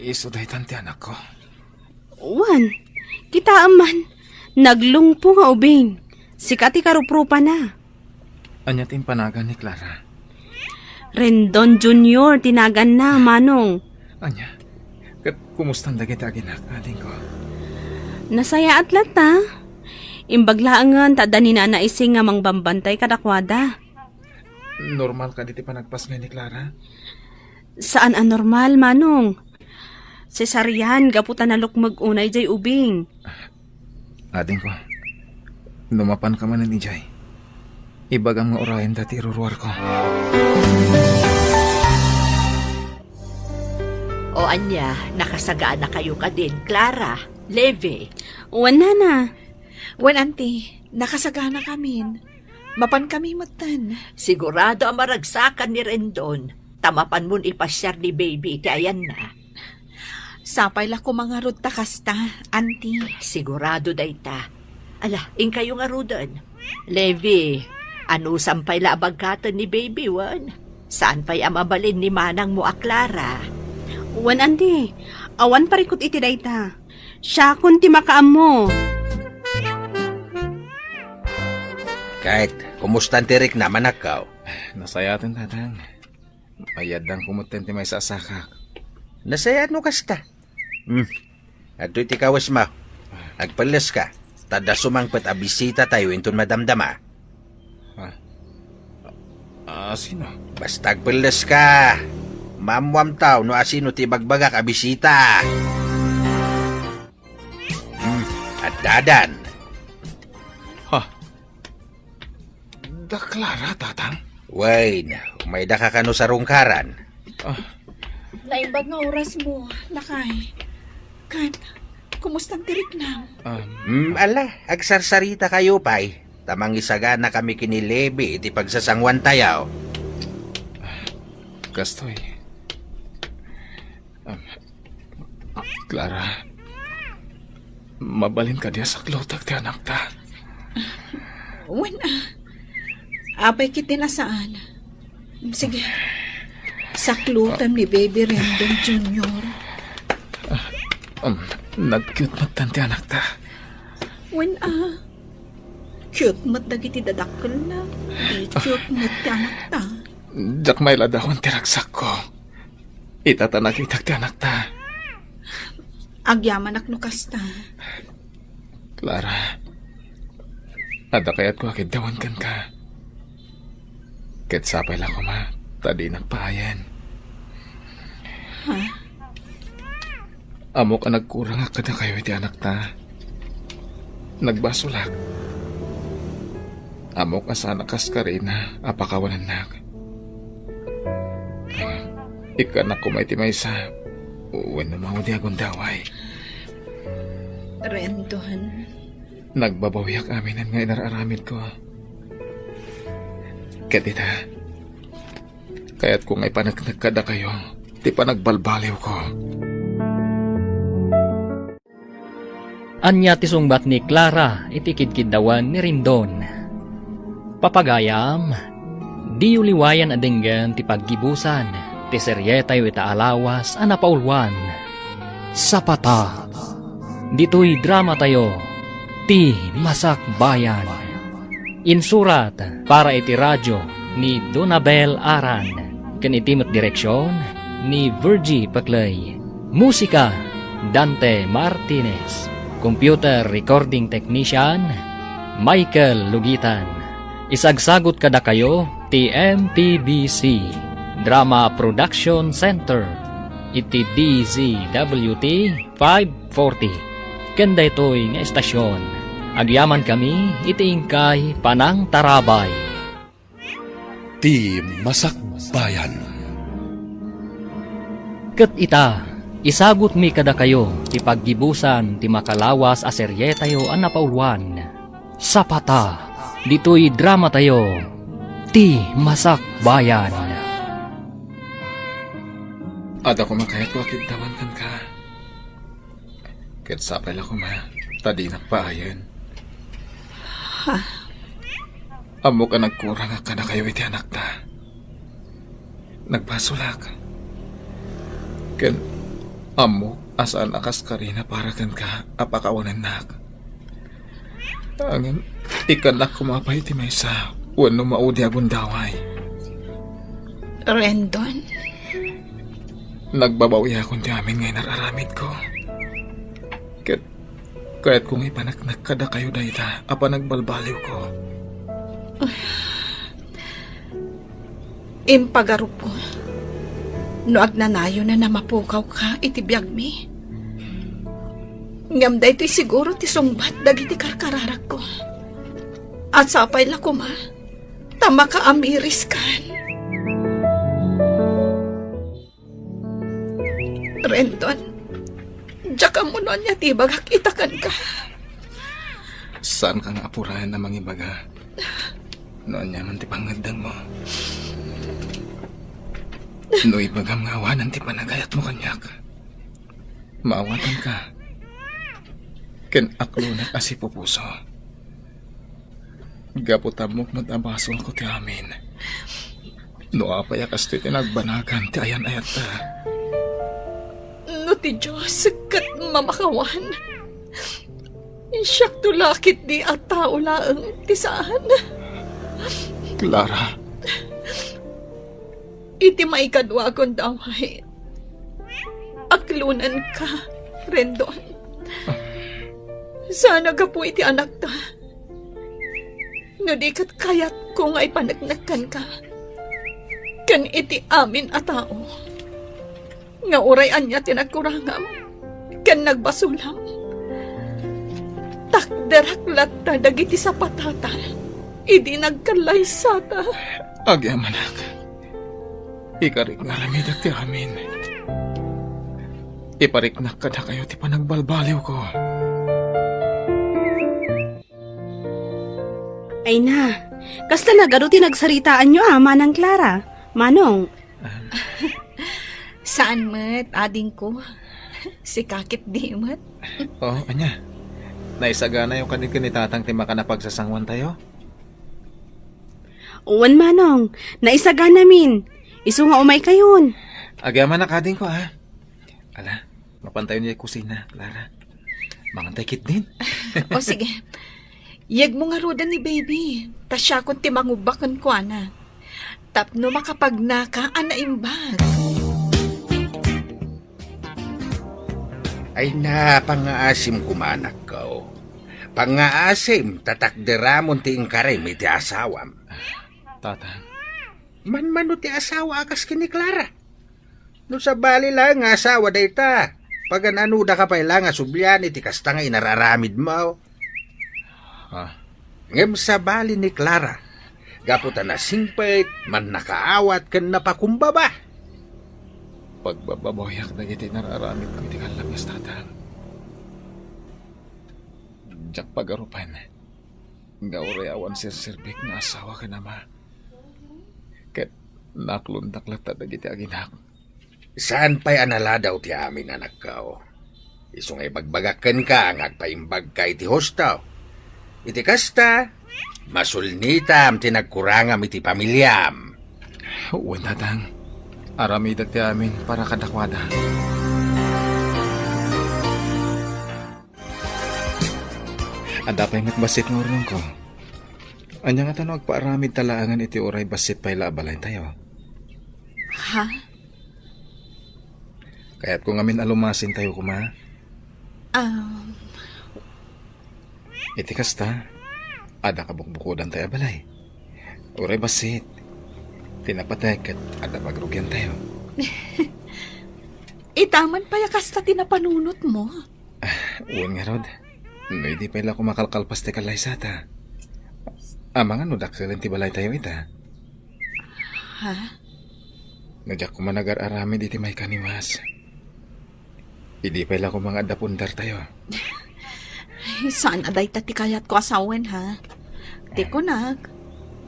C: Iso day tante anak ko.
E: Wan, gitaam man. Naglungpo nga ubing. Sikati karuprupa na.
C: Anya timpanagan ni Clara.
E: Rendon Junior, tinagan na, manong.
C: Anya, kat kumustang dagiti aginak aling ko.
E: Nasaya at lata. Imbaglaangan, tadani na naising nga mangbambantay kadakwada.
C: Normal ka diti panagpas nga ni Clara?
E: Saan anormal, manong? Cesarian, gaputan na lukmag unay jay ubing.
C: Ading ko, numapan ka man ni Jay. Ibagang nga orayan dati iruruar ko.
H: O anya, nakasagaan na kayo ka din, Clara, Levi.
E: Wan na.
F: Wen, auntie, nakasagana kamin. Mapan kami matan.
H: Sigurado ang maragsakan ni Rendon. Tamapan mo'n ipasyar ni baby, ti ayan na.
F: Sapay la ko mga rod takasta, auntie.
H: Sigurado dayta. Ala, ing kayo nga rudan. Levi, ano sampay la abagkatan ni baby, wan? Saan pa'y amabalin ni manang mo a Clara?
E: Wan, auntie. Awan parikot iti dayta. Siya kun ti makaam mo.
D: Kahit kumustan tirik naman akaw.
C: Nasayatin tatang. Mayadang kumuten ti may sasakak.
D: Nasayat no kasta. At iti kawas mo. Agpalas ka. Tada sumangpet a bisita tayo inton madamdama.
C: Sino?
D: Basta agpalas ka. Mamwam tao no asino ti bagbagak a bisita. At dadan.
C: Da Clara, tatang?
D: Wayne, may daka ka no sa rungkaran.
F: Naimbag nga oras mo, lakay. Kan, kumustang tirik na?
D: Ala, agsarsarita kayo pay. tamang isaga na kami kinilebi iti pagsasangwan tayaw.
C: Kastoy. Clara, mabalin ka diya sa klotag ti anak ta.
F: Wen apay kiti na saan? Sige. Saklutan ni Baby Rendon Jr.
C: Nag-cute magtan ti anak ta.
F: Wen cute mat dagiti dadakkel na. Di cute mat ti anak ta.
C: Jak may ladahon ti ragsak ko. Itatanak itak ti anak ta.
F: Agyaman akno kasta.
C: Clara, ada kayat ko akid dawan kan ka. Ket sapay lang ko ma, tadi nagpahayan.
F: Ha?
C: Amo ka nagkurang akad na kayo iti anak ta. Nagbasulak. Amo ka sana kas ka rin na apakawanan nak. Ikanak ko may timaysa. Uwan na mga di akong daway.
F: Rendon.
C: Nagbabawiyak aminan nga inararamid ko. Katita, kaya't kung ay panagnagkada kayo, di pa nagbalbaliw ko.
B: Anya ti sungbat ni Clara iti kidkidawan ni Rendon. Papagayam, di uliwayan adenggan ti paggibusan ti seryeta yu itaalawas a napaulwan. Sapata, dito'y drama tayo, ti Masak Bayan. Insurat para iti radyo ni Donabel Aran, ken itimet direksyon ni Virgie Paclay. Musika, Dante Martinez. Computer recording technician, Michael Lugitan. Isagsagot kada kayo, ti MPBC Drama Production Center, iti DZWT 540. Kanda ito'y nga estasyon. Agyaman kami, iti ingkay Panang Tarabay.
A: Ti Masak Bayan.
B: Ket ita, isagot mi kada kayo, ti paggibusan, ti makalawas a serye tayo ang napaulwan. Sapata, dito'y drama tayo, ti Masak Bayan.
C: Ada ko makayat ko akid dawan kan ka. Ket sapay lang ko ma, tadi nagpaayan. Amo ka nagkurang ka na kayo iti anak ta. Nagbasulak. Ken amo asaan akas ka rin na para kan ka apakawanan nak. Angin ikan na kumapay iti maysa wano maudi agon daway.
F: Rendon.
C: Nagbabawi akong ti amin ngayon nararamid ko. Kaya't kung ipanaknak kada kayo dayta, apa nagbalbaliw ko.
F: Impagarup ko. No agnanayo na namapukaw ka iti biyag mi. Ngam da ito'y siguro ti sungbat dagiti karkararak ko. At sapay la ko ma, tama ka amiris kan. Rendon, diyak mo nun niya tibagak itakan ka.
C: Saan ka nga apurayan na mangibaga? Noon niya man ti pangadang mo. No ibagam nga awanan ti panagayat mo kanyak. Maawatan ka. Ken aklo na kasi pupuso. Gaputamok matabasol ko ti amin. No apaya kas ti tinagbanagan ti ayan-ayat ta.
F: No ti Diyos, kat mamakawan. Siyak tulakit di at tao laang ti saan.
C: Clara,
F: Iti maikadwa kong daway. Aklunan ka, Rendon. Sana ka po iti anak ta. No di kat kayat ko nga ipanagnakan ka. Kan iti amin a tao. Nga urayan niya tinagkurangam. Kan nagbasulam. Takderak latta dagiti sa patata. Idi nagkalay sata.
C: agyamanak. Ikarik nga lamidag ti amin. Ipariknak ka na kayo ti panagbalbaliw ko.
E: Ay na, kasta na garo tinagsaritaan nyo Manang Clara. Manong,
F: Saan mat, ading ko? Si kakit di mat.
C: Oh, anya. Naisagana yung kanit-kanitatang timaka na pagsasangwan tayo?
E: uwan Manong, naisaga namin. Isu nga umay kayon.
C: Agyaman na kading ko, ha? Ala, mapantayo niya yung kusina, Clara. Mangantay kit din.
F: O sige, yag mo nga roda ni baby. Ta siya kung timangubakan ko, ana. Tapno makapagnaka, ana imbag.
D: Ay na, pangaasim kumanak ko. Pangaasim, tatakderamon ti ingkarim iti asawam.
C: Tatang.
D: Man ti asawa akas kini Clara. No sa bali lang nga asawa dayta. Pagan anuda ka pa ilang nga subyan iti kasta nga inararamid mo. Ngem sa bali ni Clara. Gaputan na singpet, man nakaawat kan napakumbaba.
C: Pagbababoyak na iti nararamit ko iti kalabas, tatang. Diyak pagarupan. Gaurayawan sirbik nga asawa ka nama. Ket naklundak ta dagiti aginak.
D: Saan pa'y anala daw ti amin anak ko? Isong ay bagbagakan ka ang agpaimbag ka iti hostaw. Iti kasta, masulnitam tinagkurangam iti pamilyam.
C: Uwan, tatang. Aramid ti amin para kadakwada. Anda pa'y matbasit ng urong ko. Anya nga tanong agpaaramid talaangan iti oray basit pa'y laabalay tayo.
F: Ha?
C: Kaya't kung amin alumasin tayo kuma, iti kasta, ada kabukbukudan tayo balay. Oray basit, tinapatek at ada pagrugyan tayo.
F: Itaman pa yakas ta tinapanunot mo.
C: Uwan nga rod, no hindi pala kumakalkalpas ti kalay sata. Amang ano daksalan ti balay tayo ita.
F: Ha?
C: Nadyak ko managar-aramid iti may kaniwas. Hindi pala ko mga adapundar tayo.
F: Ay, saan aday tati kayat ko asawen, ha? Di ko nag,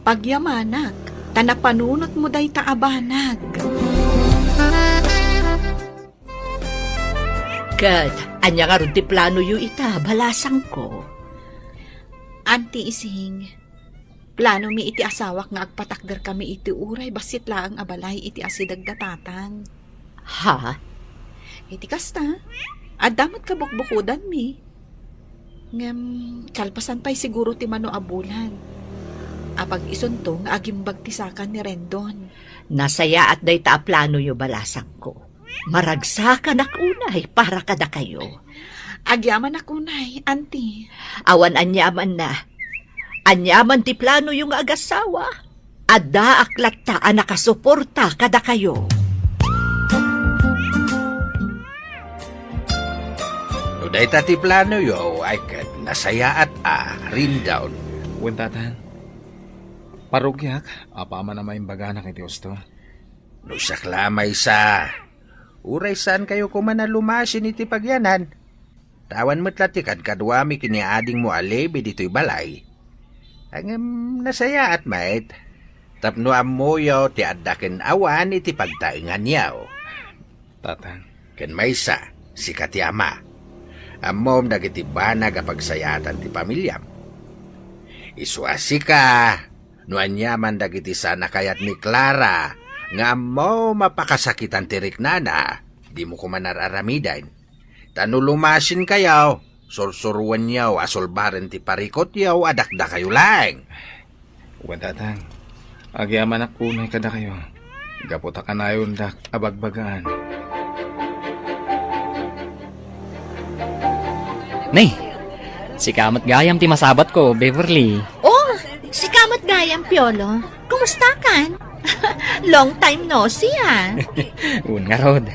F: pagyamanak, tanapanunot mo day taabanag.
H: Kat, anya nga ron ti plano yu ita, balasang ko.
F: Anti ising, plano mi iti asawak nga agpatakder kami iti uray, basit laang abalay iti asidag datatang.
H: Ha?
F: Iti kasta, adamot ka bukbukudan mi. Ngem, kalpasan pa'y siguro ti mano abulan. Apag isunto nga agimbag ti sakan ni Rendon.
H: Nasaya at day ta plano yu balasang ko. Maragsakan akunay para kada kayo.
F: Agyaman ako nay, anti.
H: Awan anyaman na. Anyaman ti plano yung agasawa. Ada aklat ta nakasuporta kada kayo.
D: No day tati plano yo, ay kat nasaya at rin down.
C: Uwan, tatang. Parugyak, apa man na maimbaganak iti usto.
D: No saklamay sa, uray saan kayo kumanalumasin iti pagyanan. Tawan mo't latikad kadwami kiniading mo alebe dito'y balay. Ang nasaya at mait. Tapno amoyo ti addaken awan iti pagtaingan yaw.
C: Tatang.
D: Ken maysa, si Katyama. Amom dagiti banag a pagsayatan ti pamilyam. Isuasi ka, no anyaman dagiti sana kayat ni Clara, nga mo mapakasakitan ti riknana, di mo kumanararamidan. Tanulumasin kayaw, sursuruan yaw, asolbaren ti parikot yaw, adakda kayo lang.
C: Uwan, tatang. Agyaman akunay kada kayo. Gaputa ka na yun dak abagbagaan.
B: Nay, si kamat gayam ti masabat ko, Beverly.
H: Oh, si Kamat Gayam Piolo. Kumusta kan? Long time no see, ah.
B: Un nga rod.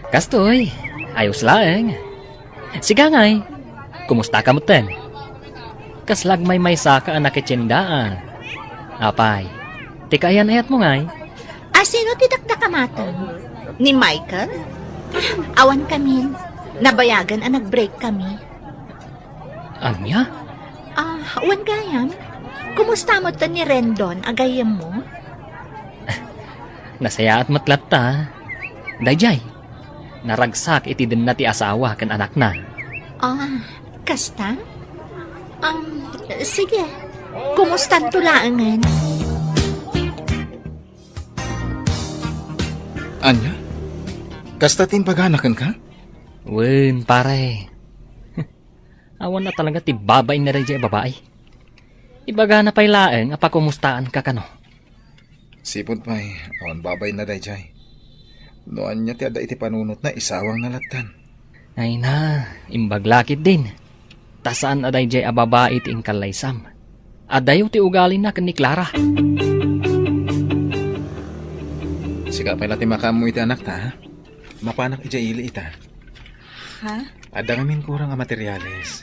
B: Kastoy, ayos laeng. Siga ngay, kumusta ka mo ten? Kaslag may saka anak itsyendaan. Apay, tikayan ayat mo ngay.
H: Sino ti dakdakamatan? Ni Michael? Awan kami. Nabayagan ang nag-break kami.
B: Anya?
H: Awan gayam. Kumusta mo to ni Rendon, agayam mo?
B: Nasaya at matlat ta. Dayjay, naragsak iti din na ti asawa kan anak na.
H: Ah, kasta? Sige. Kumustan tulaangan?
C: Anya? Kasta tin paganakan ka?
B: Wen, pare. Awan na talaga ti babay na Dayjay babae. Ibaga na pa'y laeng apakumustaan ka kano.
C: Sipon pa'y, awan babay na dayjay. Noan niya ti ada iti panunot na isawang nalatan.
B: Ay na, imbaglakit din. Tasaan aday jay ababae ti ingkalaysam. Adayo ti ugali na kan ni Clara.
C: Sika pa'y lati makamu iti anak ta, ha? Mapanak ijay ili ita.
F: Ha?
C: Ada ngamin kurang nga materyales.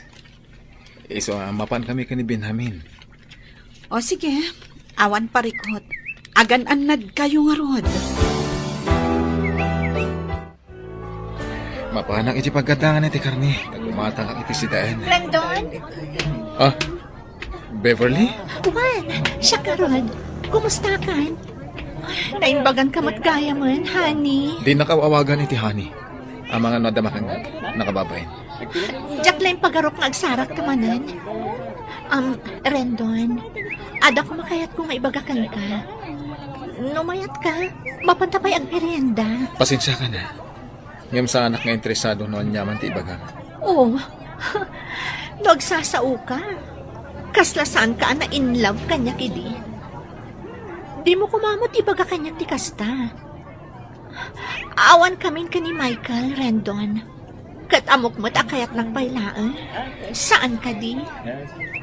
C: Iso mapan kami kani Benjamin.
F: O sige, awan parikot. Agan-anad kayo nga rod.
C: Mapanak iti pagkatangan iti karni. Tagumatang ang iti sidaen.
H: Rendon?
C: Ah, Beverly?
H: Juan, siya ka Rod. Kumusta ka? Naimbagan ka matgaya man, honey.
C: Di nakawawagan iti honey. Ang mga nadamakan nakababayin.
H: Diyak lang pagarok nga agsarak ka manan. Rendon, ada ko makayat kung maibagakan ka. Numayat ka, mapantapay ang merienda.
C: Pasensya ka na. Ngam sa anak nga interesado noon yaman ti ibagang.
H: Oh, nagsasao ka. Kaslasan ka na in love kanya kidi. Di mo kumamot ibaga kanya ti kasta. Awan kamin ka ni Michael, Rendon. Katamok mo't akayat ng bailaan. Saan ka di?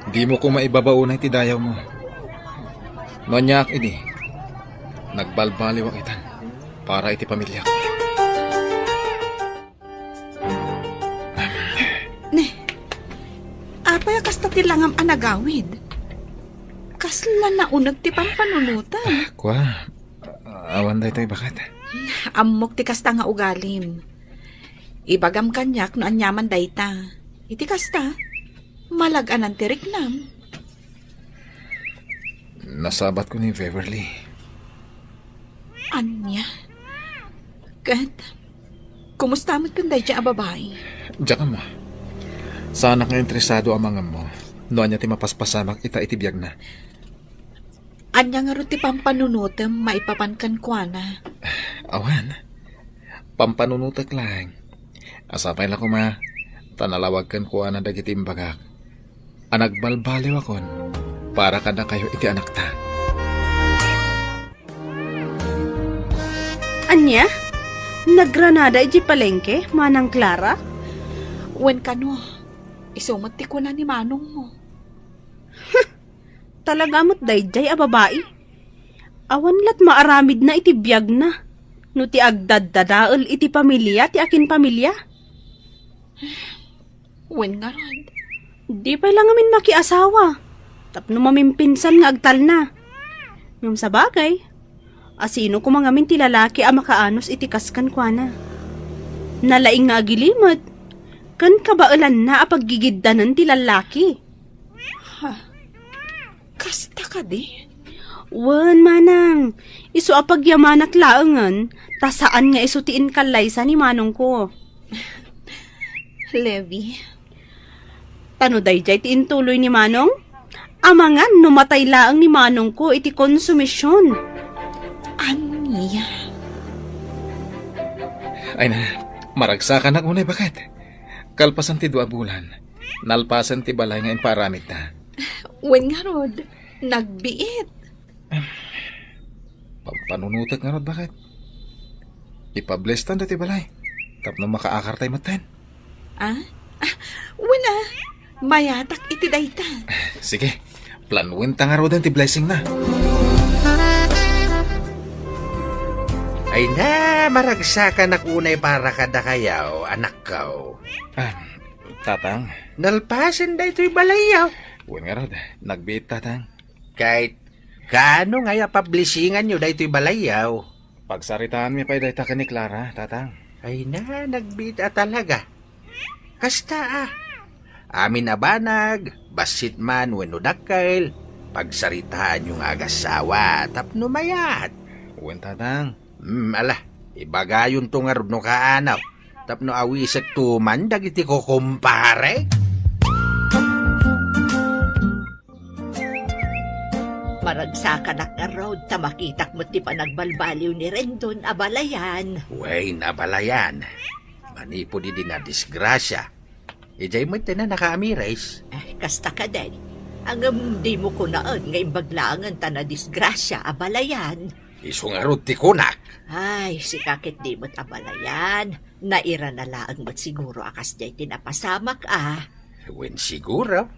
C: Di mo ko maibabaunay ti dayaw mo. Noon niya ini, nagbalbaliw ang itan para iti pamilya ko.
F: Apay kasta ti langam anagawid. Kasla na unag ti pampanunutan.
C: Kwa, awan da ito'y bakit?
F: Amok ti kasta nga ugalim. Ibagam kanyak no anyaman dayta. Iti kasta, malagan ang tiriknam.
C: Nasabat ko ni Beverly.
F: Anya? Kat, kumusta mo't kung dayta a babae?
C: Diyan ka mo. Sana nga interesado ang mga mo. Noon niya ti mapaspasamak ita itibiyag na.
F: Anya nga ro ti pampanunutem maipapankan kwa na.
C: Awan. Pampanunutak lang. Asapay lang ko ma. Tanalawagkan ko na dagiti imbagak. Anagbalbaliw akon. Para ka na kayo iti anak ta.
E: Anya? Nagranada iti palengke, manang Clara?
F: Wen kano, isumat ti ko na ni manong mo.
E: Talaga mo't dayjay a babae. Awan lat maaramid na iti biyag na. No ti agdad-dadaol iti pamilya, ti akin pamilya.
F: Wen nga rod.
E: Di pa lang amin makiasawa. Tapno mamimpinsan nga agtal na. Ngam sa bagay, asino ko mga min ti lalaki a makaanos iti kaskan kwa na. Nalaing nga agilimot. Kan kabailan na apaggigiddanan ti lalaki.
F: Kasta ka di?
E: Wan manang, iso apagyamanak laangan, tasaan nga iso tiin kalaysa ni manong ko.
F: Levi,
E: Tano dayjay ti intuloy ni manong? Amangan numatay laang ni manong ko iti konsumisyon.
F: anya?
C: Ay na, maragsakan na unay bakit? Kalpasan ti 2 bulan. Nalpasan ti balay nga imparamit na.
F: Wen nga rod, nagbiit.
C: Pampanunutak nga rod bakit? Ipablestan da ti balay. Tapno makaakar tayo maten.
F: Wala, mayatak iti dayta.
C: Sige, planuin ta nga rod ti blessing na.
D: Ay na, maragsakan nak unay para kada kayaw, anak kaw.
C: Tatang,
D: Nalpasan da ito'y balayaw.
C: huwag nga rod. Nagbiit tatang.
D: Kahit kano nga pablisingan nyo da ito'y balayaw.
C: Pagsaritaan mi pa'y dayta ka ni Clara, tatang.
D: Ay na, nagbita talaga. Kasta Amin abanag, basit man wenno dakkel. pagsaritaan yung agasawa, tapno mayat.
C: Uwan tatang.
D: Ala, ibagayon to nga no kaanaw. Tapno awisag tuman, dagiti ko kumpare.
H: Maragsakan ka road, tamakitak mo ti panagbalbaliw ni Rendon, abalayan.
D: Way nabalayan. Manipo di na disgrasya. Ijay mo na nakaamires.
H: Kasta ka din. Ang di mo kunaan, ngay baglangan ta na disgrasya, abalayan.
D: Isungarot ti kunak.
H: Ay, si kakit di mo't abalayan. Naira na laang mo't siguro akas jay tinapasamak
D: Wen siguro.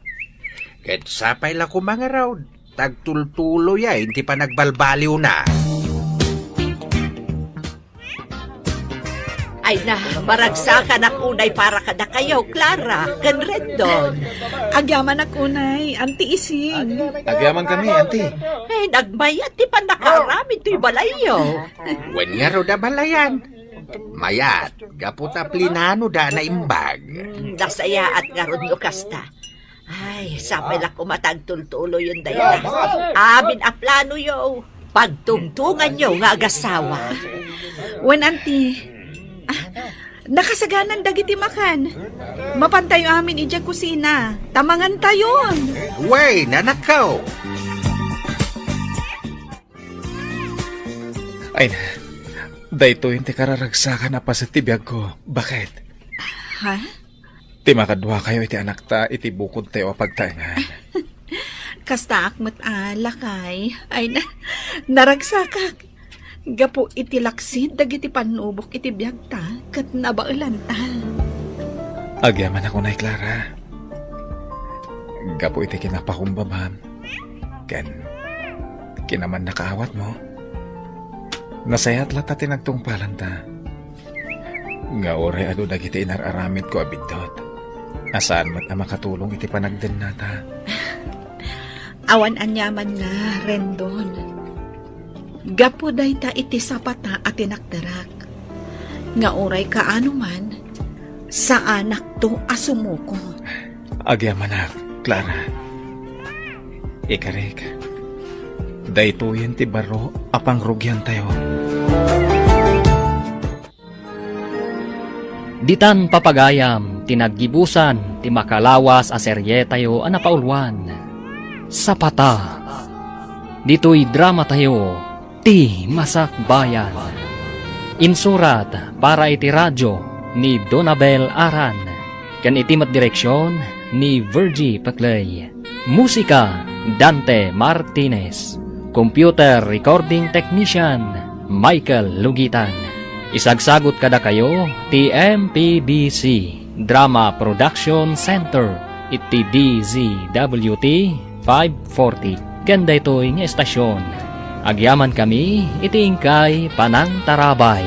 D: Ket sapay la ko mga raw. Tagtultulo ya, hindi pa nagbalbaliw na.
H: Ay na, maragsakan ang unay para kada kayo, Clara, kan Rendon.
F: Agyaman ako, Nay. Anti Ising.
C: Agyaman kami, auntie.
H: Nagmayat ti pa nakarami ti balayo.
D: Wen nga raw da balayan. Mayat, gaputa plinano da na imbag.
H: Nasaya at ngaron no kasta. Ay, sapay la kumatagtultulo yun dayan. Amin a plano yo. Pagtungtungan yo nga agasawa.
F: Wan, Auntie. Nakasaganan dagiti makan. Mapantayo amin ija kusina. Tamangan tayon.
D: Way, nanakaw.
C: Ay na. Dahito hindi kararagsakan na pa sa tibiyag ko. Bakit?
F: Ha?
C: Ti makadwa kayo iti anak ta, iti bukod tayo pagtaingan.
F: Kasta akmat lakay. Ay na, naragsakak. Gapo iti laksid, dagiti panubok iti biyag ta, kat nabaulan ta.
C: Agyaman ako na, Clara. Gapo iti kinapakumbabam. Ken, kinaman nakaawat mo. Nasayat lata tinagtungpalan ta. Nga oray ado dagiti inararamid ko abidot. Asaan mo't na makatulong iti panagden nata.
F: Awan anyaman na, Rendon. Gapo day ta iti sapata at tinakdarak. Nga oray kaano man, sa anak to asumuko.
C: Agyaman na, Clara. Ikarik. Daytoyen ti baro apang rugyan tayo.
B: Ditan papagayam, tinaggibusan, ti makalawas a serye tayo a napaulwan. Sapata. Dito'y drama tayo, ti Masak Bayan. Insurat para iti radyo ni Donabel Aran. Kan itimat direksyon ni Virgie Paclay. Musika, Dante Martinez. Computer Recording Technician, Michael Lugitan. Isagsagot kada kayo, ti MPBC Drama Production Center, iti DZWT 540. Ganda ito'y nga estasyon. Agyaman kami, iti ingkay Panang Tarabay.